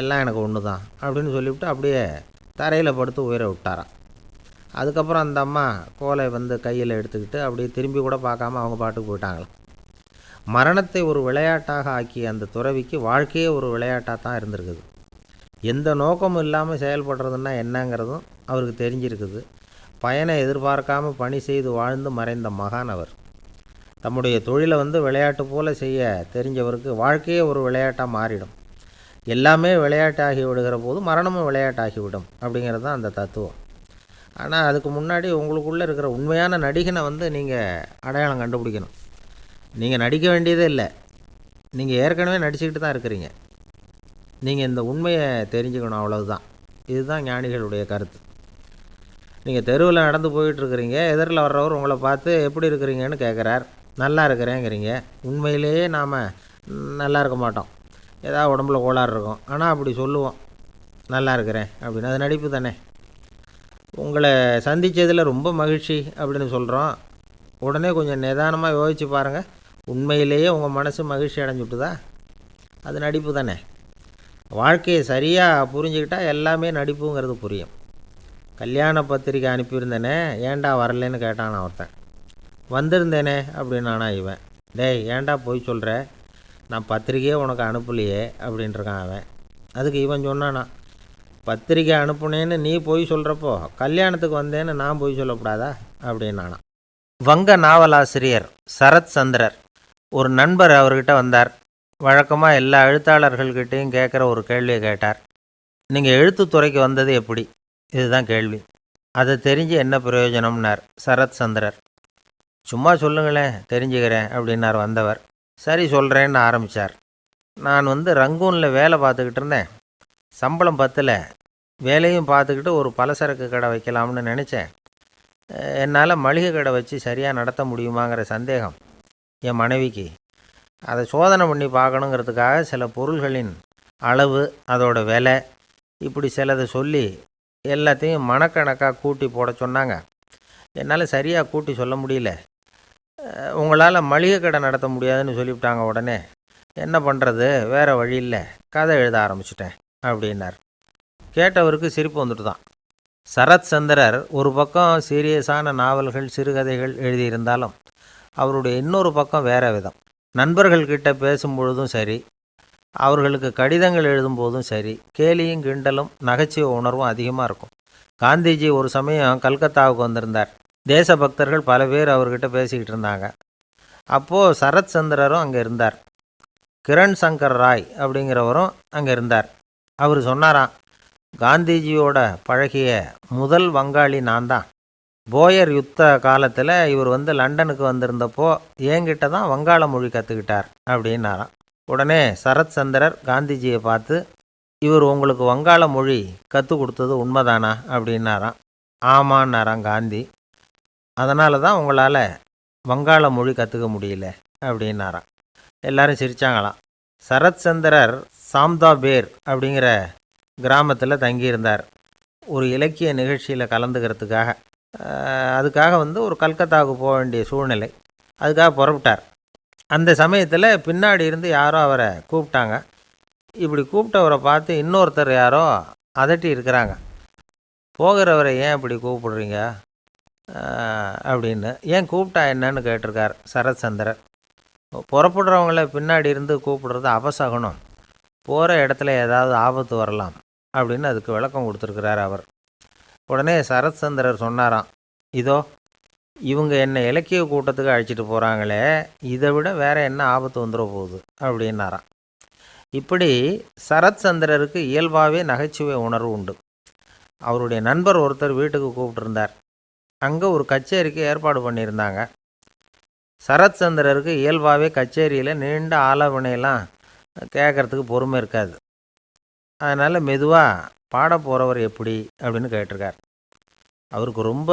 எல்லாம் எனக்கு ஒன்று தான் அப்படின்னு சொல்லிவிட்டு அப்படியே தரையில் படுத்து உயிரை விட்டாராம். அதுக்கப்புறம் அந்த அம்மா கோலை வந்து கையில் எடுத்துக்கிட்டு அப்படியே திரும்பி கூட பார்க்காம அவங்க பாட்டுக்கு போயிட்டாங்களாம். மரணத்தை ஒரு விளையாட்டாக ஆக்கிய அந்த துறவிக்கு வாழ்க்கையே ஒரு விளையாட்டாக தான் இருந்திருக்குது. எந்த நோக்கமும் இல்லாமல் செயல்படுறதுன்னா என்னங்கிறதும் அவருக்கு தெரிஞ்சிருக்குது. பயனை எதிர்பார்க்காமல் பணி செய்து வாழ்ந்து மறைந்த மகான் அவர். தம்முடைய தொழிலை வந்து விளையாட்டு போல் செய்ய தெரிஞ்சவருக்கு வாழ்க்கையே ஒரு விளையாட்டாக மாறிடும். எல்லாமே விளையாட்டாகி விடுகிற போது மரணமும் விளையாட்டாகிவிடும் அப்படிங்கிறது தான் அந்த தத்துவம். ஆனால் அதுக்கு முன்னாடி உங்களுக்குள்ளே இருக்கிற உண்மையான நடிகனை வந்து நீங்கள் அடையாளம் கண்டுபிடிக்கணும். நீங்கள் நடிக்க வேண்டியதே இல்லை, நீங்கள் ஏற்கனவே நடிச்சுக்கிட்டு தான் இருக்கிறீங்க. நீங்கள் இந்த உண்மையை தெரிஞ்சுக்கணும், அவ்வளவுதான். இதுதான் ஞானிகளுடைய கருத்து. நீங்கள் தெருவில் நடந்து போயிட்டுருக்கிறீங்க, எதிரில் வர்றவர் உங்களை பார்த்து எப்படி இருக்கிறீங்கன்னு கேட்குறார். நல்லா இருக்கிறேங்கிறீங்க. உண்மையிலேயே நாம் நல்லா இருக்க மாட்டோம், ஏதாவது உடம்புல கோளாறு இருக்கும். ஆனால் அப்படி சொல்லுவோம் நல்லா இருக்கிறேன் அப்படின்னு. அது நடிப்பு தானே. உங்களை சந்தித்ததில் ரொம்ப மகிழ்ச்சி அப்படின்னு சொல்கிறோம். உடனே கொஞ்சம் நிதானமாக யோசித்து பாருங்கள், உண்மையிலேயே உங்கள் மனசு மகிழ்ச்சி அடைஞ்சுட்டுதா? அது நடிப்பு தானே. வாழ்க்கையை சரியாக புரிஞ்சுக்கிட்டால் எல்லாமே நடிப்புங்கிறது புரியும். கல்யாண பத்திரிக்கை அனுப்பியிருந்தேனே, ஏன்டா வரலன்னு கேட்டான் ஒருத்தன். வந்திருந்தேனே அப்படின்னானா இவன். டேய், ஏன்டா போய் சொல்கிற, நான் பத்திரிக்கையே உனக்கு அனுப்பலையே அப்படின்ட்டுருக்கான் அவன். அதுக்கு இவன் சொன்னானா, பத்திரிக்கை அனுப்புனேன்னு நீ போய் சொல்கிறப்போ கல்யாணத்துக்கு வந்தேன்னு நான் போய் சொல்லக்கூடாதா அப்படின்னானா. வங்க நாவலாசிரியர் சரத் சந்திரர் ஒரு நண்பர் அவர்கிட்ட வந்தார். வழக்கமாக எல்லா எழுத்தாளர்கள்கிட்டையும் கேட்குற ஒரு கேள்வியை கேட்டார். நீங்கள் எழுத்துத்துறைக்கு வந்தது எப்படி, இதுதான் கேள்வி. அதை தெரிஞ்சு என்ன பிரயோஜனம்னார் சரத் சந்திரர். சும்மா சொல்லுங்களேன், தெரிஞ்சுக்கிறேன் அப்படின்னார் வந்தவர். சரி சொல்கிறேன்னு ஆரம்பித்தார். நான் வந்து ரங்கூனில் வேலை பார்த்துக்கிட்டு இருந்தேன். சம்பளம் பத்தில், வேலையும் பார்த்துக்கிட்டு ஒரு பலசரக்கு கடை வைக்கலாம்னு நினச்சேன். என்னால் மளிகை கடை வச்சு சரியாக நடத்த முடியுமாங்கிற சந்தேகம் என் மனைவிக்கு. அதை சோதனை பண்ணி பார்க்கணுங்கிறதுக்காக சில பொருள்களின் அளவு, அதோட விலை, இப்படி சிலதை சொல்லி எல்லாத்தையும் மனக்கணக்காக கூட்டி போட சொன்னாங்க. என்னால் சரியாக கூட்டி சொல்ல முடியல. உங்களால் மளிகை கடை நடத்த முடியாதுன்னு சொல்லிவிட்டாங்க. உடனே என்ன பண்ணுறது, வேறு வழி இல்லை, கதை எழுத ஆரம்பிச்சிட்டேன் அப்படின்னார். கேட்டவருக்கு சிரிப்பு வந்துட்டு தான். சரத் சந்திரர் ஒரு பக்கம் சீரியஸான நாவல்கள், சிறுகதைகள் எழுதியிருந்தாலும் அவருடைய இன்னொரு பக்கம் வேறு விதம். நண்பர்கள்கிட்ட பேசும்பொழுதும் சரி, அவர்களுக்கு கடிதங்கள் எழுதும்போதும் சரி, கேலியும் கிண்டலும் நகைச்சுவை உணர்வும் அதிகமாக இருக்கும். காந்திஜி ஒரு சமயம் கல்கத்தாவுக்கு வந்திருந்தார். தேசபக்தர்கள் பல பேர் அவர்கிட்ட பேசிக்கிட்டு இருந்தாங்க. அப்போது சரத் சந்திரரும் அங்கே இருந்தார். கிரண் சங்கர் ராய் அப்படிங்கிறவரும் அங்கே இருந்தார். அவர் சொன்னாராம், காந்திஜியோட பழகிய முதல் வங்காளி நான் தான். போயர் யுத்த காலத்தில் இவர் வந்து லண்டனுக்கு வந்திருந்தப்போ என்கிட்ட தான் வங்காள மொழி கற்றுக்கிட்டார் அப்படின்னாராம். உடனே சரத் சந்திரர் காந்திஜியை பார்த்து, இவர் உங்களுக்கு வங்காள மொழி கற்றுக் கொடுத்தது உண்மைதானா அப்படின்னாராம். ஆமான்னாராம் காந்தி. அதனால தான் உங்களால் வங்காள மொழி கற்றுக்க முடியல அப்படின்னாராம். எல்லாரும் சிரித்தாங்களாம். சரத் சந்திரர் சாம்தாபேர் அப்படிங்கிற கிராமத்தில் தங்கியிருந்தார். ஒரு இலக்கிய நிகழ்ச்சியில் கலந்துக்கிறதுக்காக. அதுக்காக வந்து ஒரு கல்கத்தாவுக்கு போக வேண்டிய சூழ்நிலை. அதுக்காக புறப்பட்டார். அந்த சமயத்தில் பின்னாடி இருந்து யாரோ அவரை கூப்பிட்டாங்க. இப்படி கூப்பிட்டவரை பார்த்து இன்னொருத்தர் யாரோ அதட்டி இருக்கிறாங்க. போகிறவரை ஏன் இப்படி கூப்பிடுறீங்க அப்படின்னு. ஏன் கூப்பிட்டா என்னன்னு கேட்டிருக்கார் சரத் சந்திரர். புறப்படுறவங்கள பின்னாடி இருந்து கூப்பிடுறது அபசகுனம், போகிற இடத்துல ஏதாவது ஆபத்து வரலாம் அப்படின்னு அதுக்கு விளக்கம் கொடுத்துருக்கிறார் அவர். உடனே சரத் சந்திரர் சொன்னாராம், இதோ இவங்க என்னை இலக்கிய கூட்டத்துக்கு அழைச்சிட்டு போகிறாங்களே, இதை விட வேறு என்ன ஆபத்து வந்துட போகுது அப்படின்னாராம். இப்படி சரத் சந்திரருக்கு இயல்பாகவே நகைச்சுவை உணர்வு உண்டு. அவருடைய நண்பர் ஒருத்தர் வீட்டுக்கு கூப்பிட்டுருந்தார். அங்கே ஒரு கச்சேரிக்கு ஏற்பாடு பண்ணியிருந்தாங்க. சரத் சந்திரருக்கு இயல்பாகவே கச்சேரியில் நீண்ட ஆலோசனையெல்லாம் கேட்குறதுக்கு பொறுமை இருக்காது. அதனால் மெதுவாக பாட போகிறவர் எப்படி அப்படின்னு கேட்டிருக்கார். அவருக்கு ரொம்ப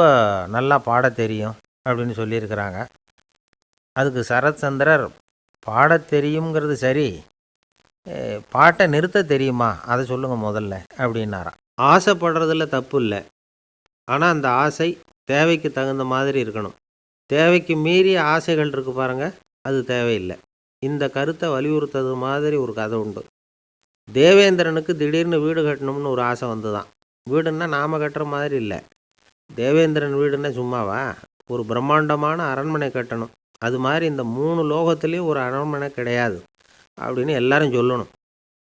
நல்லா பாட தெரியும் அப்படின்னு சொல்லியிருக்கிறாங்க. அதுக்கு சரத் சந்திரர், பாட தெரியுங்கிறது சரி, பாட்டை நிறுத்த தெரியுமா, அதை சொல்லுங்கள் முதல்ல அப்படின்னாராம். ஆசைப்படுறதில் தப்பு இல்லை, ஆனால் அந்த ஆசை தேவைக்கு தகுந்த மாதிரி இருக்கணும். தேவைக்கு மீறிய ஆசைகள் இருக்குது பாருங்கள், அது தேவையில்லை. இந்த கருத்தை வலியுறுத்தது மாதிரி ஒரு கதை உண்டு. தேவேந்திரனுக்கு திடீர்னு வீடு கட்டணும்னு ஒரு ஆசை வந்துதான். வீடுன்னா நாம் கட்டுற மாதிரி இல்லை. தேவேந்திரன் வீடுன்னா சும்மாவா? ஒரு பிரம்மாண்டமான அரண்மனை கட்டணும். அது மாதிரி இந்த 3 லோகத்துலேயும் ஒரு அரண்மனை கிடையாது அப்படின்னு எல்லாரும் சொல்லணும்.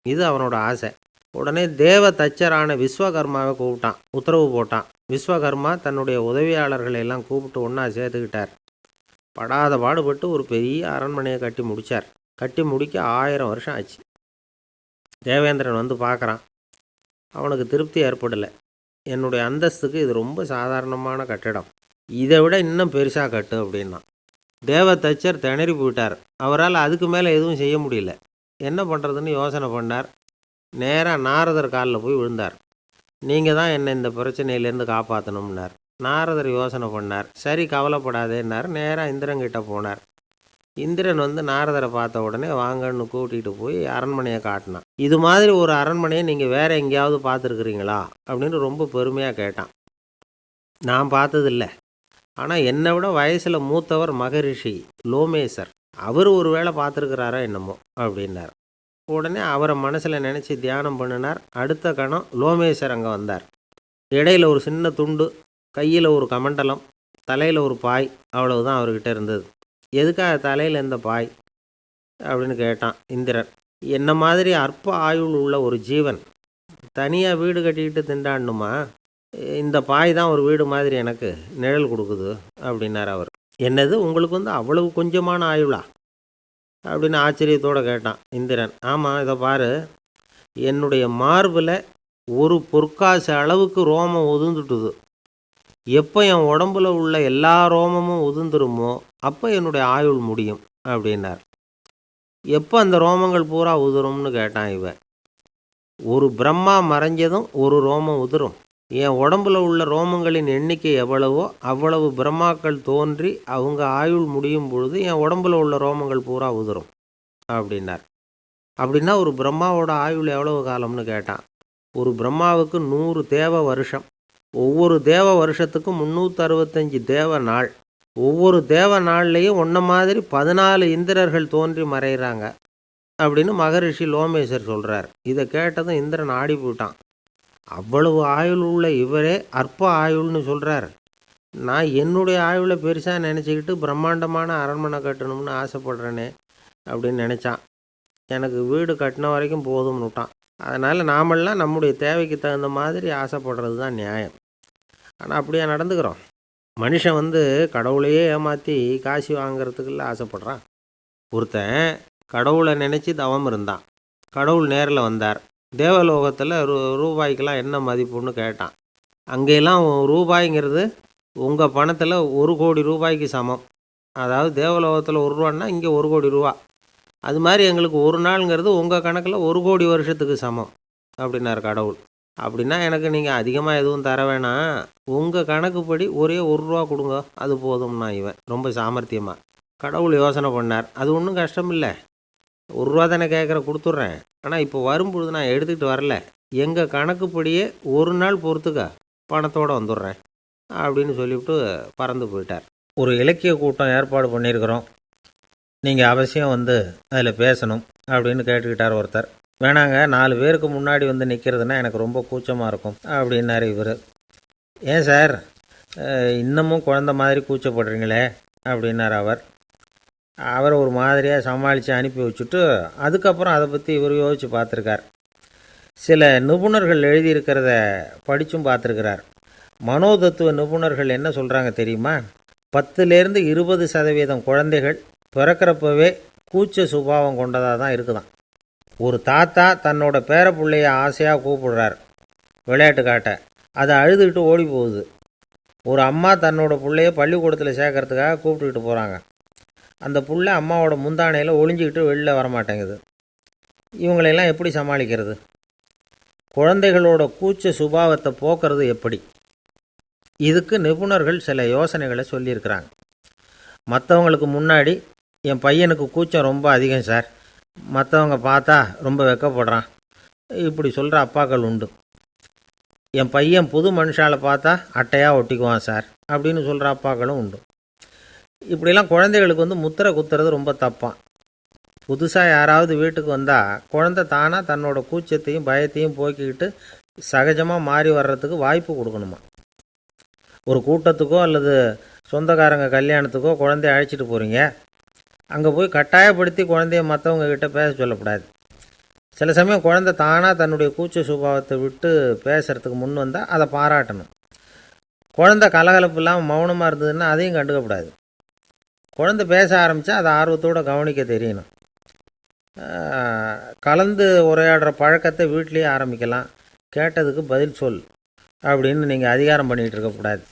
இது அவனோட ஆசை. உடனே தேவ தச்சரான விஸ்வகர்மாவை கூப்பிட்டான், உத்தரவு போட்டான். விஸ்வகர்மா தன்னுடைய உதவியாளர்களை எல்லாம் கூப்பிட்டு ஒன்றா சேர்த்துக்கிட்டார். படாத பாடுபட்டு ஒரு பெரிய அரண்மனையை கட்டி முடித்தார். கட்டி முடிக்க 1000 வருஷம் ஆச்சு. தேவேந்திரன் வந்து பார்க்குறான். அவனுக்கு திருப்தி ஏற்படலை. என்னுடைய அந்தஸ்துக்கு இது ரொம்ப சாதாரணமான கட்டிடம், இதை விட இன்னும் பெருசாக கட்டு அப்படின்னா. தேவ தச்சர் திணறி போயிட்டார். அவரால் அதுக்கு மேலே எதுவும் செய்ய முடியல. என்ன பண்ணுறதுன்னு யோசனை பண்ணார். நேராக நாரதர் காலில் போய் விழுந்தார். நீங்கள் தான் என்னை இந்த பிரச்சனையிலேருந்து காப்பாற்றணும்னார். நாரதர் யோசனை பண்ணார். சரி, கவலைப்படாதேன்னார். நேராக இந்திரன்கிட்ட போனார். இந்திரன் வந்து நாரதரை பார்த்த உடனே வாங்கன்னு கூட்டிகிட்டு போய் அரண்மனையை காட்டினான். இது மாதிரி ஒரு அரண்மனையை நீங்கள் வேறு எங்கேயாவது பார்த்துருக்குறீங்களா அப்படின்னு ரொம்ப பெருமையாக கேட்டான். நான் பார்த்ததில்லை, ஆனால் என்னை விட வயசில் மூத்தவர் மகரிஷி லோமேசர், அவர் ஒரு வேளை பார்த்துருக்கிறாரா என்னமோ அப்படின்னார். உடனே அவரை மனசில் நினச்சி தியானம் பண்ணினார். அடுத்த கணம் லோமேசர் அங்கே வந்தார். இடையில் ஒரு சின்ன துண்டு, கையில் ஒரு கமண்டலம், தலையில் ஒரு பாய், அவ்வளவுதான் அவர்கிட்ட இருந்தது. எதுக்காக தலையில் எந்த பாய் அப்படின்னு கேட்டான் இந்திரன். என்ன மாதிரி அற்ப ஆயுள் உள்ள ஒரு ஜீவன் தனியாக வீடு கட்டிக்கிட்டு திண்டாடணுமா? இந்த பாய் தான் ஒரு வீடு மாதிரி எனக்கு நிழல் கொடுக்குது அப்படின்னார் அவர். என்னது, உங்களுக்கு வந்து அவ்வளவு கொஞ்சமான ஆயுளா அப்படின்னு ஆச்சரியத்தோடு கேட்டான் இந்திரன். ஆமாம், இதை பாரு, என்னுடைய மார்பில் ஒரு பொற்காசு அளவுக்கு ரோமம் உதிர்ந்துட்டுது. எப்போ என் உடம்புல உள்ள எல்லா ரோமமும் உதிர்ந்துருமோ அப்போ என்னுடைய ஆயுள் முடியும் அப்படின்னார். எப்போ அந்த ரோமங்கள் பூரா உதிரும்னு கேட்டான் இவன். ஒரு பிரம்மா மறைஞ்சதும் ஒரு ரோமம் உதிரும். என் உடம்புல உள்ள ரோமங்களின் எண்ணிக்கை எவ்வளவோ அவ்வளவு பிரம்மாக்கள் தோன்றி அவங்க ஆயுள் முடியும் பொழுது என் உடம்புல உள்ள ரோமங்கள் பூரா உதிரும் அப்படின்னார். அப்படின்னா ஒரு பிரம்மாவோட ஆயுள் எவ்வளவு காலம்னு கேட்டான். ஒரு பிரம்மாவுக்கு 100 தேவ வருஷம். ஒவ்வொரு தேவ வருஷத்துக்கும் 365 தேவ நாள். ஒவ்வொரு தேவ நாள்லேயும் ஒன்றை மாதிரி 14 இந்திரர்கள் தோன்றி மறைகிறாங்க அப்படின்னு மகரிஷி லோமேசர் சொல்கிறார். இதை கேட்டதும் இந்திரன் ஆடி போயிட்டான். அவ்வளவு ஆயுள் உள்ள இவரே அற்ப ஆயுள்னு சொல்கிறார். நான் என்னுடைய ஆயுளை பெருசாக நினச்சிக்கிட்டு பிரம்மாண்டமான அரண்மனை கட்டணும்னு ஆசைப்படுறேனே அப்படின்னு நினச்சான். எனக்கு வீடு கட்டின வரைக்கும் போதும்னு விட்டான். அதனால் நாமெல்லாம் நம்முடைய தேவைக்கு தகுந்த மாதிரி ஆசைப்படுறது தான் நியாயம். ஆனால் அப்படியே நடந்துக்கிறோம். மனுஷன் வந்து கடவுளையே ஏமாற்றி காசு வாங்கிறதுக்குள்ள ஆசைப்படுறான். ஒருத்தன் கடவுளை நினச்சி தவம் இருந்தான். கடவுள் நேரில் வந்தார். தேவலோகத்தில் ரூபாய்க்கெல்லாம் என்ன மதிப்புன்னு கேட்டான். அங்கெல்லாம் ரூபாய்ங்கிறது உங்கள் பணத்தில் 1 கோடி ரூபாய்க்கு சமம். அதாவது தேவலோகத்தில் 1 ரூபான்னா இங்கே 1 கோடி ரூபா. அது மாதிரி எங்களுக்கு ஒரு நாளுங்கிறது உங்கள் கணக்கில் 1 கோடி வருஷத்துக்கு சமம் அப்படின்னார் கடவுள். அப்படின்னா எனக்கு நீங்கள் அதிகமாக எதுவும் தர வேணாம், உங்கள் கணக்குப்படி ஒரே 1 ரூபா கொடுங்க, அது போதும்னா இவன் ரொம்ப சாமர்த்தியமாக. கடவுள் யோசனை பண்ணார். அது ஒன்றும் கஷ்டம் இல்லை, 1 ரூபா தானே கேட்குற, கொடுத்துட்றேன். ஆனால் இப்போ வரும்பொழுது நான் எடுத்துக்கிட்டு வரல, எங்கள் கணக்குப்படியே 1 நாள் பொறுத்துக்க பணத்தோடு வந்துடுறேன் அப்படின்னு சொல்லிவிட்டு பறந்து போயிட்டார். ஒரு இலக்கிய கூட்டம் ஏற்பாடு பண்ணியிருக்கிறோம், நீங்கள் அவசியம் வந்து அதில் பேசணும் அப்படின்னு கேட்டுக்கிட்டார் ஒருத்தர். வேணாங்க, 4 பேருக்கு முன்னாடி வந்து நிற்கிறதுனா எனக்கு ரொம்ப கூச்சமாக இருக்கும் அப்படின்னாரு இவர். ஏன் சார் இன்னமும் குழந்த மாதிரி கூச்சப்படுறீங்களே அப்படின்னார் அவர். அவரை ஒரு மாதிரியாக சமாளித்து அனுப்பி வச்சுட்டு அதுக்கப்புறம் அதை பற்றி இவர் யோசித்து பார்த்துருக்கார். சில நிபுணர்கள் எழுதியிருக்கிறத படித்தும் பார்த்துருக்கிறார். மனோதத்துவ நிபுணர்கள் என்ன சொல்கிறாங்க தெரியுமா? 10லேருந்து 20% குழந்தைகள் பிறக்கிறப்பவே கூச்ச சுபாவம் கொண்டதாக தான் இருக்குதான். ஒரு தாத்தா தன்னோட பேர பிள்ளைய ஆசையாக கூப்பிடுறார் விளையாட்டு காட்ட, அதை அழுதுகிட்டு ஓடி போகுது. ஒரு அம்மா தன்னோட பிள்ளைய பள்ளிக்கூடத்தில் சேர்க்கறதுக்காக கூப்பிட்டுக்கிட்டு போகிறாங்க. அந்த புள்ள அம்மாவோட முந்தானையில் ஒளிஞ்சிக்கிட்டு வெளில வரமாட்டேங்குது. இவங்களெல்லாம் எப்படி சமாளிக்கிறது? குழந்தைகளோட கூச்ச சுபாவத்தை போக்குறது எப்படி? இதுக்கு நிபுணர்கள் சில யோசனைகளை சொல்லியிருக்கிறாங்க. மற்றவங்களுக்கு முன்னாடி என் பையனுக்கு கூச்சம் ரொம்ப அதிகம் சார், மற்றவங்க பார்த்தா ரொம்ப வெக்கப்படுறான், இப்படி சொல்கிற அப்பாக்கள் உண்டு. என் பையன் புது மனுஷாலை பார்த்தா அட்டையாக ஒட்டிக்குவான் சார் அப்படின்னு சொல்கிற அப்பாக்களும் உண்டு. இப்படிலாம் குழந்தைகளுக்கு வந்து முத்திரை குத்துறது ரொம்ப தப்பான். புதுசாக யாராவது வீட்டுக்கு வந்தால் குழந்தை தானாக தன்னோட கூச்சத்தையும் பயத்தையும் போக்கிக்கிட்டு சகஜமாக மாறி வர்றதுக்கு வாய்ப்பு கொடுக்கணுமா. ஒரு கூட்டத்துக்கோ அல்லது சொந்தக்காரங்க கல்யாணத்துக்கோ குழந்தைய அழைச்சிட்டு போகிறீங்க, அங்கே போய் கட்டாயப்படுத்தி குழந்தைய மற்றவங்க கிட்ட பேச சொல்லக்கூடாது. சில சமயம் குழந்தை தானாக தன்னுடைய கூச்ச சுபாவத்தை விட்டு பேசுகிறதுக்கு முன் வந்தால் அதை பாராட்டணும். குழந்தை கலகலப்பு இல்லாமல் மௌனமாக இருந்ததுன்னா அதையும் கண்டுக்கக்கூடாது. குழந்தை பேச ஆரம்பித்தா அதை ஆர்வத்தோடு கவனிக்க தெரியணும். கலந்து உரையாடுற பழக்கத்தை வீட்லேயே ஆரம்பிக்கலாம். கேட்டதுக்கு பதில் சொல் அப்படின்னு நீங்கள் அதிகாரம் பண்ணிகிட்டு இருக்கக்கூடாது.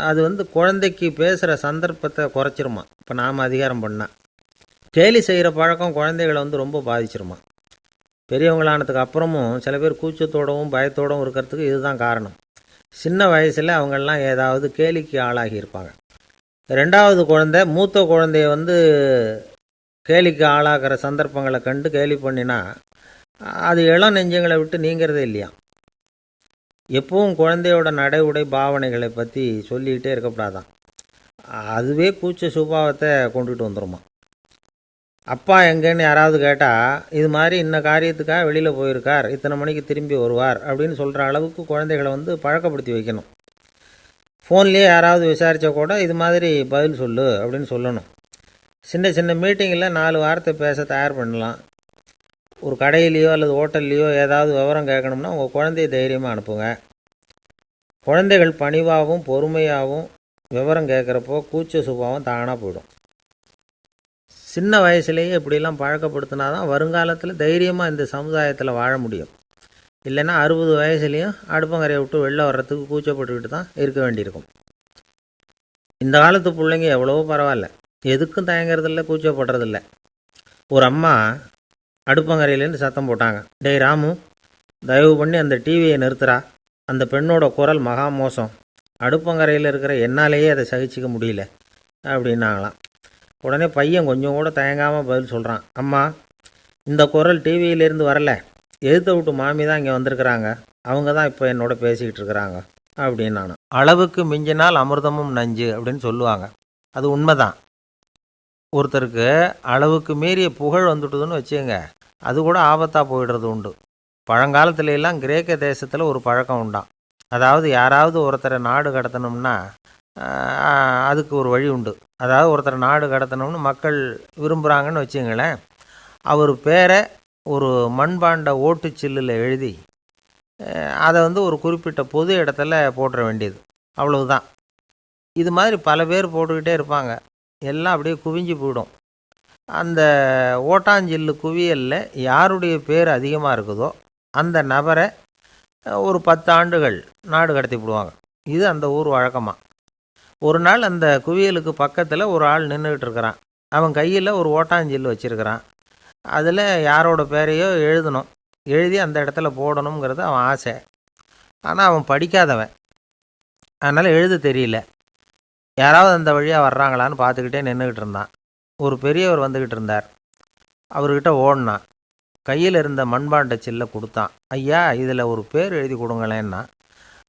அது வந்து குழந்தைக்கு பேசுகிற சந்தர்ப்பத்தை குறைச்சிருமா. இப்போ நாம் அதிகாரம் பண்ணால் கேலி செய்கிற பழக்கம் குழந்தைகளை வந்து ரொம்ப பாதிச்சிருமா. பெரியவங்களானதுக்கு அப்புறமும் சில பேர் கூச்சத்தோடவும் பயத்தோடவும் இருக்கிறதுக்கு இதுதான் காரணம். சின்ன வயசில் அவங்கெல்லாம் ஏதாவது கேலிக்கு ஆளாகி இருப்பாங்க. ரெண்டாவது குழந்தை மூத்த குழந்தைய வந்து கேலிக்கு ஆளாகிற சந்தர்ப்பங்களை கண்டு கேலி பண்ணினா அது இளம் நெஞ்சங்களை விட்டு நீங்கிறதே இல்லையா. எப்பவும் குழந்தையோட நடை உடை பாவனைகளை பற்றி சொல்லிக்கிட்டே இருக்கக்கூடாதான். அதுவே கூச்ச சுபாவத்தை கொண்டுட்டு வந்துடுமா. அப்பா எங்கேன்னு யாராவது கேட்டால் இது மாதிரி இன்ன காரியத்துக்காக வெளியில் போயிருக்கார், இத்தனை மணிக்கு திரும்பி வருவார் அப்படின்னு சொல்கிற அளவுக்கு குழந்தைகளை வந்து பழக்கப்படுத்தி வைக்கணும். ஃபோன்லேயே யாராவது விசாரித்தா கூட இது மாதிரி பதில் சொல்லு அப்படின்னு சொல்லணும். சின்ன சின்ன மீட்டிங்கில் 4 வார்த்தை பேச தயார் பண்ணலாம். ஒரு கடையிலையோ அல்லது ஹோட்டல்லையோ ஏதாவது விவரம் கேட்கணும்னா உங்கள் குழந்தைய தைரியமாக அனுப்புங்க. குழந்தைகள் பணிவாகவும் பொறுமையாகவும் விவரம் கேட்குறப்போ கூச்ச சுபாவம் தானாக போயிடும். சின்ன வயசுலேயே இப்படிலாம் பழக்கப்படுத்தினா தான் வருங்காலத்தில் தைரியமாக இந்த சமுதாயத்தில் வாழ முடியும். இல்லைன்னா 60 வயசுலேயும் அடுப்பங்கரையை விட்டு வெளில வர்றதுக்கு கூச்சப்பட்டுக்கிட்டு தான் இருக்க வேண்டியிருக்கும். இந்த காலத்து பிள்ளைங்க எவ்வளவோ பரவாயில்ல, எதுக்கும் தயங்குறதில்ல, கூச்சப்படுறதில்ல. ஒரு அம்மா அடுப்பங்கரையிலேருந்து சத்தம் போட்டாங்க, டேய் ராமு, தயவு பண்ணி அந்த டிவியை நிறுத்துறா, அந்த பெண்ணோட குரல் மகா மோசம், அடுப்பங்கரையில் இருக்கிற என்னாலேயே அதை சகிச்சிக்க முடியல அப்படின்னாங்களாம். உடனே பையன் கொஞ்சம் கூட தயங்காமல் பதில் சொல்கிறான், அம்மா, இந்த குரல் டிவியிலேருந்து வரல, எதிர்த்த விட்டு மாமி தான் இங்கே வந்திருக்கிறாங்க, அவங்க தான் இப்போ என்னோட பேசிக்கிட்டு இருக்கிறாங்க அப்படின்னு. நான் அளவுக்கு மிஞ்சினால் அமிர்தமும் நஞ்சு அப்படின்னு சொல்லுவாங்க. அது உண்மைதான். ஒருத்தருக்கு அளவுக்கு மீறிய புகழ் வந்துட்டுதுன்னு வச்சுங்க, அது கூட ஆபத்தாக போயிடுறது உண்டு. பழங்காலத்துல எல்லாம் கிரேக்க தேசத்தில் ஒரு பழக்கம் உண்டாம். அதாவது யாராவது ஒருத்தரை நாடு கடத்தணும்னா அதுக்கு ஒரு வழி உண்டு. அதாவது ஒருத்தரை நாடு கடத்தணும்னு மக்கள் விரும்புகிறாங்கன்னு வச்சுங்களேன், அவர் பேரை ஒரு மண்பாண்ட ஓட்டுச்சில்லில் எழுதி அதை வந்து ஒரு குறிப்பிட்ட பொது இடத்துல போட்டுற வேண்டியது, அவ்வளவுதான். இது மாதிரி பல பேர் போட்டுக்கிட்டே இருப்பாங்க. எல்லாம் அப்படியே குவிஞ்சு போயிடும். அந்த ஓட்டாஞ்சில்லு குவியலில் யாருடைய பேர் அதிகமாக இருக்குதோ அந்த நபரை ஒரு 10 ஆண்டுகள் நாடு கடத்தி விடுவாங்க. இது அந்த ஊர் வழக்கமாக. ஒரு நாள் அந்த குவியலுக்கு பக்கத்தில் ஒரு ஆள் நின்றுக்கிட்டு இருக்கிறான். அவன் கையில் ஒரு ஓட்டாஞ்சில்லு வச்சுருக்கிறான். அதில் யாரோட பேரையோ எழுதணும், எழுதி அந்த இடத்துல போடணுங்கிறது அவன் ஆசை. ஆனால் அவன் படிக்காதவன், அதனால் எழுத தெரியல. யாராவது அந்த வழியாக வர்றாங்களான்னு பார்த்துக்கிட்டே நின்றுக்கிட்டு இருந்தான். ஒரு பெரியவர் வந்துக்கிட்டு இருந்தார். அவர்கிட்ட ஓடினான். கையில் இருந்த மண்பாண்ட சில்லை கொடுத்தான். ஐயா, இதில் ஒரு பேர் எழுதி கொடுங்களேன்னா.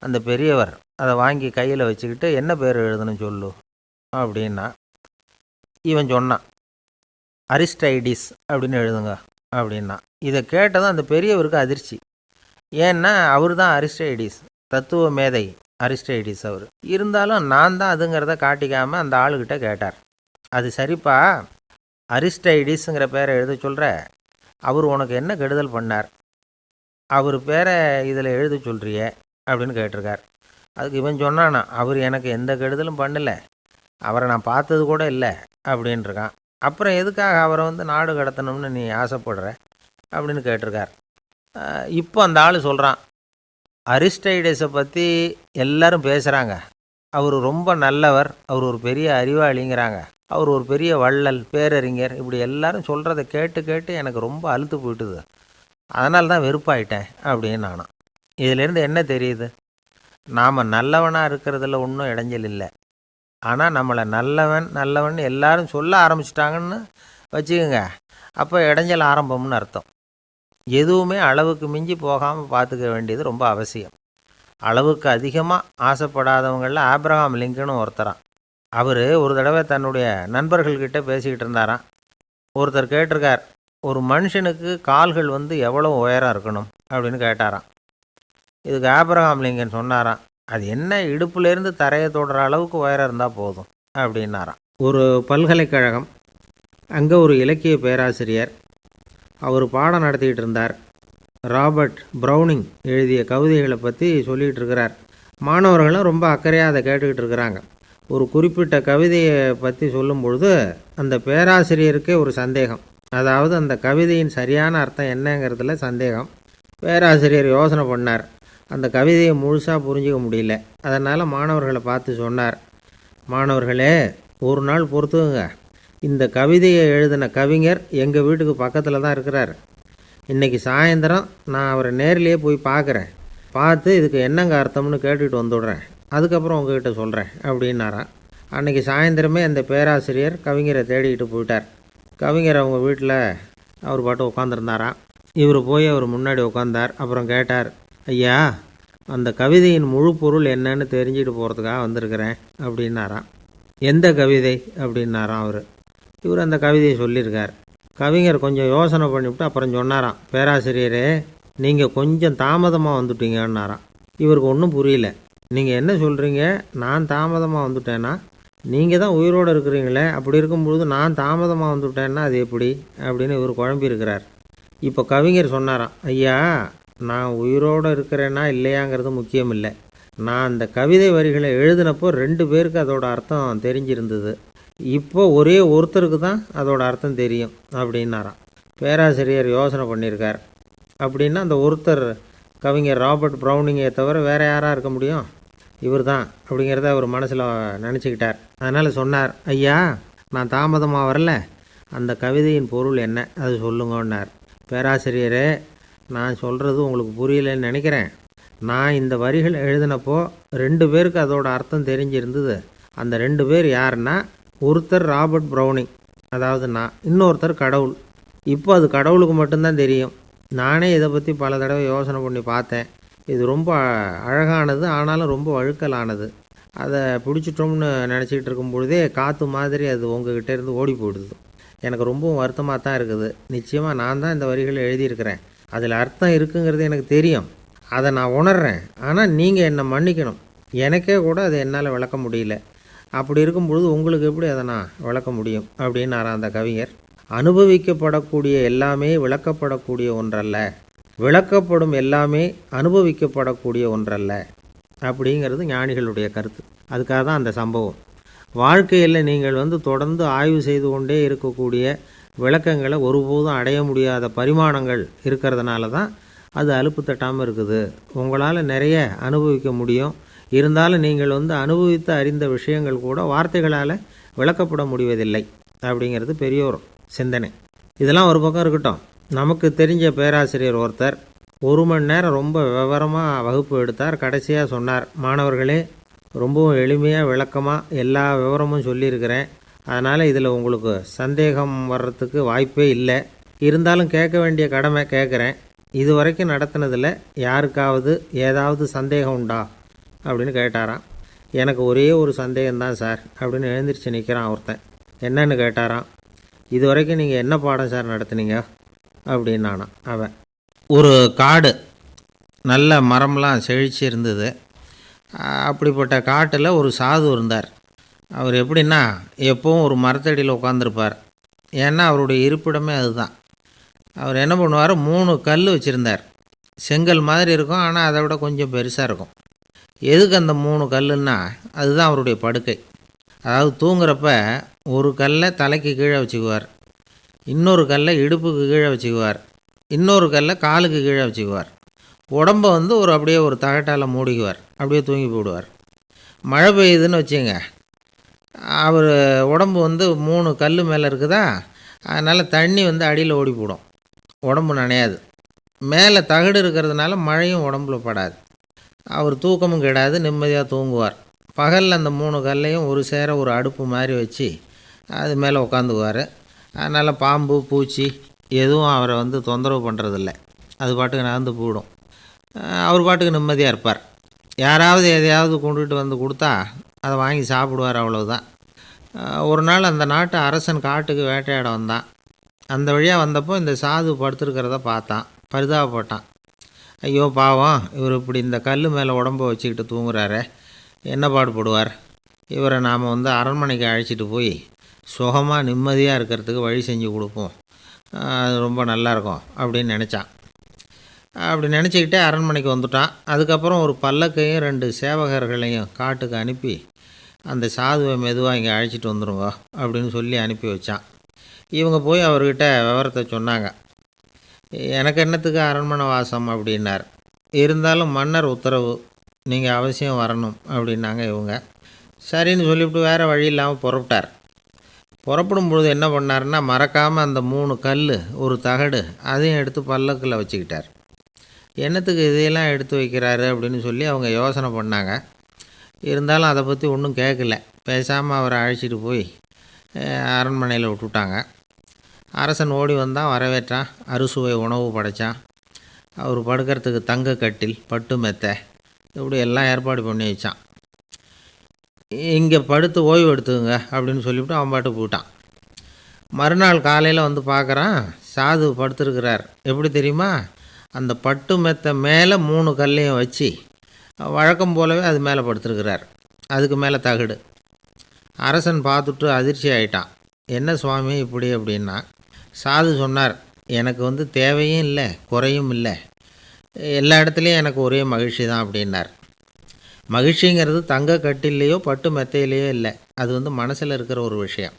அந்த பெரியவர் அதை வாங்கி கையில் வச்சுக்கிட்டு, என்ன பேர் எழுதணும் சொல்லு அப்படின்னா. இவன் சொன்னான், அரிஸ்டைடிஸ் அப்படின்னு எழுதுங்க அப்படின்னா. இதை கேட்டதும் அந்த பெரியவருக்கு அதிர்ச்சி. ஏன்னா அவர் தான் அரிஸ்டைடிஸ், தத்துவ மேதை அரிஸ்டைடிஸ் அவர். இருந்தாலும் நான் தான் அதுங்கிறத காட்டிக்காமல் அந்த ஆளுக்கிட்ட கேட்டார், அது சரிப்பா, அரிஸ்டைடிஸுங்கிற பேரை எழுத சொல்கிற, அவர் உனக்கு என்ன கெடுதல் பண்ணார், அவர் பேரை இதில் எழுத சொல்கிறியே அப்படின்னு கேட்டிருக்கார். அதுக்கு இவன் சொன்னானா, அவர் எனக்கு எந்த கெடுதலும் பண்ணலை, அவரை நான் பார்த்தது கூட இல்லை அப்படின்ட்டுருக்கான். அப்புறம் எதுக்காக அவரை வந்து நாடு கடத்தணும்னு நீ ஆசைப்படுற அப்படின்னு கேட்டிருக்கார். இப்போ அந்த ஆள் சொல்கிறான், அரிஸ்டைடஸை பற்றி எல்லாரும் பேசுகிறாங்க, அவர் ரொம்ப நல்லவர், அவர் ஒரு பெரிய அறிவாளிங்கிறாங்க, அவர் ஒரு பெரிய வள்ளல், பேரறிஞர், இப்படி எல்லாரும் சொல்கிறத கேட்டு கேட்டு எனக்கு ரொம்ப அலுத்து போயிட்டுது, அதனால தான் வெறுப்பாயிட்டேன் அப்படின்னு நானும். இதிலேருந்து என்ன தெரியுது, நாம் நல்லவனாக இருக்கிறதுல ஒன்றும் இடைஞ்சல் இல்லை. ஆனால் நம்மளை நல்லவன் நல்லவன் எல்லாரும் சொல்ல ஆரம்பிச்சிட்டாங்கன்னு வச்சுக்கோங்க, அப்போ இடைஞ்சல் ஆரம்பம்னு அர்த்தம். எதுவுமே அளவுக்கு மிஞ்சி போகாமல் பார்த்துக்க வேண்டியது ரொம்ப அவசியம். அளவுக்கு அதிகமாக ஆசைப்படாதவங்களில் ஆப்ரஹாம் லிங்கனும் ஒருத்தரான். அவர் ஒரு தடவை தன்னுடைய நண்பர்கள்கிட்ட பேசிக்கிட்டு இருந்தாராம். ஒருத்தர் கேட்டிருக்கார், ஒரு மனுஷனுக்கு கால்கள் வந்து எவ்வளோ உயரம் இருக்கணும் அப்படின்னு கேட்டாராம். இதுக்கு ஆபிரகாம் லிங்கன் சொன்னாராம், அது என்ன இடுப்புலேருந்து தரையை தொடுற அளவுக்கு உயரம் இருந்தால் போதும் அப்படின்னாராம். ஒரு பல்கலைக்கழகம், அங்கே ஒரு இலக்கிய பேராசிரியர், அவர் பாடம் நடத்திக்கிட்டு இருந்தார். ராபர்ட் ப்ரௌனிங் எழுதிய கவிதைகளை பற்றி சொல்லிகிட்டு இருக்கிறார். மாணவர்களும் ரொம்ப அக்கறையாக அதை கேட்டுக்கிட்டு இருக்கிறாங்க. ஒரு குறிப்பிட்ட கவிதையை பற்றி சொல்லும் பொழுது அந்த பேராசிரியருக்கே ஒரு சந்தேகம். அதாவது அந்த கவிதையின் சரியான அர்த்தம் என்னங்கிறதுல சந்தேகம். பேராசிரியர் யோசனை பண்ணார். அந்த கவிதையை முழுசாக புரிஞ்சிக்க முடியல. அதனால் மாணவர்களை பார்த்து சொன்னார், மாணவர்களே, ஒரு நாள் பொறுத்துங்க, இந்த கவிதையை எழுதின கவிஞர் எங்கள் வீட்டுக்கு பக்கத்தில் தான் இருக்கிறார். இன்றைக்கி சாயந்தரம் நான் அவரை நேரிலேயே போய் பார்க்குறேன். பார்த்து இதுக்கு என்னங்க அர்த்தம்னு கேட்டுட்டு வந்துவிடுறேன். அதுக்கப்புறம் உங்ககிட்ட சொல்கிறேன் அப்படின்னாராம். அன்றைக்கி சாயந்தரமே அந்த பேராசிரியர் கவிஞரை தேடிக்கிட்டு போயிட்டார். கவிஞர் அவங்க வீட்டில் அவர் பாட்டு உட்காந்துருந்தாராம். இவர் போய் அவர் முன்னாடி உட்காந்தார். அப்புறம் கேட்டார், ஐயா, அந்த கவிதையின் முழு பொருள் என்னன்னு தெரிஞ்சுட்டு போகிறதுக்காக வந்திருக்கிறேன் அப்படின்னாராம். எந்த கவிதை அப்படின்னாராம் அவர். இவர் அந்த கவிதையை சொல்லியிருக்கார். கவிஞர் கொஞ்சம் யோசனை பண்ணிவிட்டு அப்புறம் சொன்னாராம், பேராசிரியரே, நீங்கள் கொஞ்சம் தாமதமாக வந்துட்டீங்கன்னாராம். இவருக்கு ஒன்றும் புரியல. நீங்கள் என்ன சொல்கிறீங்க? நான் தாமதமாக வந்துட்டேன்னா? நீங்கள் தான் உயிரோடு இருக்கிறீங்களே, அப்படி இருக்கும்பொழுது நான் தாமதமாக வந்துவிட்டேன்னா அது எப்படி அப்படின்னு இவர் குழம்பியிருக்கிறார். இப்போ கவிஞர் சொன்னாராம், ஐயா, நான் உயிரோடு இருக்கிறேன்னா இல்லையாங்கிறது முக்கியம் இல்லை. நான் அந்த கவிதை வரிகளை எழுதினப்போ 2 பேருக்கு அதோட அர்த்தம் தெரிஞ்சிருந்தது. இப்போ ஒரே ஒருத்தருக்கு தான் அதோட அர்த்தம் தெரியும் அப்படின்னாராம். பேராசிரியர் யோசனை பண்ணியிருக்கார். அப்படின்னா அந்த ஒருத்தர் கவிஞர் ராபர்ட் ப்ரௌனிங்கை தவிர வேறு யாராக இருக்க முடியும்? இவர் தான் அப்படிங்கிறத அவர் மனசில் நினச்சிக்கிட்டார். அதனால் சொன்னார், ஐயா, நான் தாமதமாக வரல, அந்த கவிதையின் பொருள் என்ன அது சொல்லுங்கன்னார். பேராசிரியரே, நான் சொல்கிறது உங்களுக்கு புரியலைன்னு நினைக்கிறேன். நான் இந்த வரிகள் எழுதினப்போ 2 பேருக்கு அதோட அர்த்தம் தெரிஞ்சிருந்தது. அந்த 2 பேர் யாருன்னா, ஒருத்தர் ராபர்ட் ப்ரௌனிங், அதாவது நான், இன்னொருத்தர் கடவுள். இப்போ அது கடவுளுக்கு மட்டும்தான் தெரியும். நானே இதை பற்றி பல தடவை யோசனை பண்ணி பார்த்தேன். இது ரொம்ப அழகானது, ஆனாலும் ரொம்ப வழுக்கலானது. அதை பிடிச்சிட்டோம்னு நினச்சிக்கிட்டு இருக்கும் பொழுதே காற்று மாதிரி அது உங்ககிட்ட இருந்து ஓடி போயிடுது. எனக்கு ரொம்பவும் வருத்தமாக தான் இருக்குது. நிச்சயமாக நான் தான் இந்த வரிகளை எழுதியிருக்கிறேன். அதில் அர்த்தம் இருக்குங்கிறது எனக்கு தெரியும். அதை நான் உணர்கிறேன். ஆனால் நீங்கள் என்னை மன்னிக்கணும். எனக்கே கூட அதை என்னால் விளக்க முடியல. அப்படி இருக்கும் பொழுது உங்களுக்கு எப்படி அதை நான் விளக்க முடியும் அப்படின்னாராம் அந்த கவிஞர். அனுபவிக்கப்படக்கூடிய எல்லாமே விளக்கப்படக்கூடிய ஒன்றல்ல, விளக்கப்படும் எல்லாமே அனுபவிக்கப்படக்கூடிய ஒன்றல்ல அப்படிங்கிறது ஞானிகளுடைய கருத்து. அதுக்காக தான் அந்த சம்பவம். வாழ்க்கையில் நீங்கள் தொடர்ந்து ஆய்வு செய்து கொண்டே இருக்கக்கூடிய விளக்கங்களை ஒருபோதும் அடைய முடியாத பரிமாணங்கள் இருக்கிறதுனால தான் அது அலுப்பு தட்டாமல் இருக்குது. உங்களால் நிறைய அனுபவிக்க முடியும். இருந்தாலும் நீங்கள் அனுபவித்து அறிந்த விஷயங்கள் கூட வார்த்தைகளால் விளக்கப்பட முடிவதில்லை அப்படிங்கிறது பெரியோர் சிந்தனை. இதெல்லாம் ஒரு பக்கம் இருக்கட்டும். நமக்கு தெரிஞ்ச பேராசிரியர் ஒருத்தர் 1 மணி நேரம் ரொம்ப விவரமாக வகுப்பு எடுத்தார். கடைசியாக சொன்னார், மாணவர்களே, ரொம்பவும் எளிமையாக விளக்கமாக எல்லா விவரமும் சொல்லியிருக்கிறேன். அதனால் இதில் உங்களுக்கு சந்தேகம் வர்றதுக்கு வாய்ப்பே இல்லை. இருந்தாலும் கேட்க வேண்டிய கடமை கேட்குறேன். இது வரைக்கும் நடத்தினதில் யாருக்காவது ஏதாவது சந்தேகம் உண்டா அப்படின்னு கேட்டாராம். எனக்கு ஒரே ஒரு சந்தேகம்தான் சார் அப்படின்னு எழுந்திரிச்சு நிற்கிறான் ஒருத்தன். என்னன்னு கேட்டாராம். இது வரைக்கும் நீங்கள் என்ன பாடம் சார் நடத்துனீங்க அப்படின்னானா அவன். ஒரு காடு, நல்ல மரம்லாம் செழிச்சு இருந்தது. அப்படிப்பட்ட காட்டில் ஒரு சாது இருந்தார். அவர் எப்படின்னா, எப்போவும் ஒரு மரத்தடியில் உட்காந்துருப்பார். ஏன்னா அவருடைய இருப்பிடமே அதுதான். அவர் என்ன பண்ணுவார், 3 கல் வச்சுருந்தார். செங்கல் மாதிரி இருக்கும், ஆனால் அதை விட கொஞ்சம் பெருசாக இருக்கும். எதுக்கு அந்த 3 கல்லுன்னா, அதுதான் அவருடைய படுக்கை. அதாவது தூங்குறப்ப ஒரு கல்லை தலைக்கு கீழே வச்சுக்குவார், இன்னொரு கல்லை இடுப்புக்கு கீழே வச்சுக்குவார், இன்னொரு கல்லை காலுக்கு கீழே வச்சுக்குவார். உடம்பை அப்படியே ஒரு தகட்டால் மூடிக்குவார். அப்படியே தூங்கி போடுவார். மழை பெய்யுதுன்னு வச்சுங்க, அவர் உடம்பு 3 கல் மேலே இருக்குதா, அதனால் தண்ணி அடியில் ஓடி போடும், உடம்பு நனையாது. மேலே தகடு இருக்கிறதுனால மழையும் உடம்புல படாது. அவர் தூக்கமும் கெடாது, நிம்மதியாக தூங்குவார். பகலில் அந்த 3 கல்லையும் ஒரு சேர ஒரு அடுப்பு மாதிரி வச்சு அது மேலே உட்காந்துக்குவார். அதனால் பாம்பு பூச்சி எதுவும் அவரை தொந்தரவு பண்ணுறதில்ல. அது பாட்டுக்கு நடந்து போயிடும். அவர் பாட்டுக்கு நிம்மதியாக இருப்பார். யாராவது எதையாவது கொண்டுகிட்டு கொடுத்தா அதை வாங்கி சாப்பிடுவார், அவ்வளவுதான். ஒரு நாள் அந்த நாட்டு அரசன் காட்டுக்கு வேட்டையாட வந்தான். அந்த வழியாக வந்தப்போ இந்த சாது படுத்துருக்கிறத பார்த்தான். பரிதாபப்பட்டான். ஐயோ பாவம், இவர் இப்படி இந்த கல் மேலே உடம்ப வச்சுக்கிட்டு தூங்குறாரே, என்ன பாடுபடுவார். இவரை நாம் அரண்மனைக்கு அழைச்சிட்டு போய் சுகமாக நிம்மதியாக இருக்கிறதுக்கு வழி செஞ்சு கொடுப்போம், அது ரொம்ப நல்லாயிருக்கும் அப்படின்னு நினச்சான். அப்படி நினச்சிக்கிட்டே அரண்மனைக்கு வந்துட்டான். அதுக்கப்புறம் ஒரு பல்லக்கையும் 2 சேவகர்களையும் காட்டுக்கு அனுப்பி அந்த சாதுவை மெதுவாக இங்கே அழைச்சிட்டு வந்துடுங்க அப்படின்னு சொல்லி அனுப்பி வச்சான். இவங்க போய் அவர்கிட்ட விவரத்தை சொன்னாங்க. எனக்கு என்னத்துக்கு அரண்மனை வாசம் அப்படின்னார். இருந்தாலும் மன்னர் உத்தரவு, நீங்கள் அவசியம் வரணும் அப்படின்னாங்க இவங்க. சரின்னு சொல்லிவிட்டு வேறு வழி இல்லாமல் புறப்பட்டார். புறப்படும் பொழுது என்ன பண்ணார்னா, மறக்காமல் அந்த 3 கல், ஒரு தகடு, அதையும் எடுத்து பல்லக்கில் வச்சுக்கிட்டார். என்னத்துக்கு இதையெல்லாம் எடுத்து வைக்கிறாரு அப்படின்னு சொல்லி அவங்க யோசனை பண்ணாங்க. இருந்தாலும் அதை பற்றி ஒன்றும் கேட்கல. பேசாமல் அவரை அழைச்சிட்டு போய் அரண்மனையில் விட்டுட்டாங்க. அரசன் ஓடி வந்தான், வரவேற்றான், அறுசுவை உணவு படைத்தான். அவர் படுக்கிறதுக்கு தங்க கட்டில், பட்டு மெத்தை, இப்படி எல்லாம் ஏற்பாடு பண்ணி வச்சான். இங்கே படுத்து ஓய்வு எடுத்துங்க அப்படின்னு சொல்லிவிட்டு அவன் பாட்டு போயிட்டான். மறுநாள் காலையில் பார்க்குறான், சாது படுத்துருக்கிறார். எப்படி தெரியுமா? அந்த பட்டு மெத்தை மேலே 3 கல்லையும் வச்சு வழக்கம் போலவே அது மேலே படுத்துருக்கிறார். அதுக்கு மேலே தகடு. அரசன் பார்த்துட்டு அதிர்ச்சி ஆகிட்டான். என்ன சுவாமி இப்படி அப்படின்னா. சாது சொன்னார், எனக்கு தேவையும் இல்லை, குறையும் இல்லை, எல்லா இடத்துலையும் எனக்கு ஒரே மகிழ்ச்சி தான் அப்படின்னார். மகிழ்ச்சிங்கிறது தங்க கட்டிலேயோ பட்டு மெத்தையிலேயோ இல்லை, அது மனசில் இருக்கிற ஒரு விஷயம்.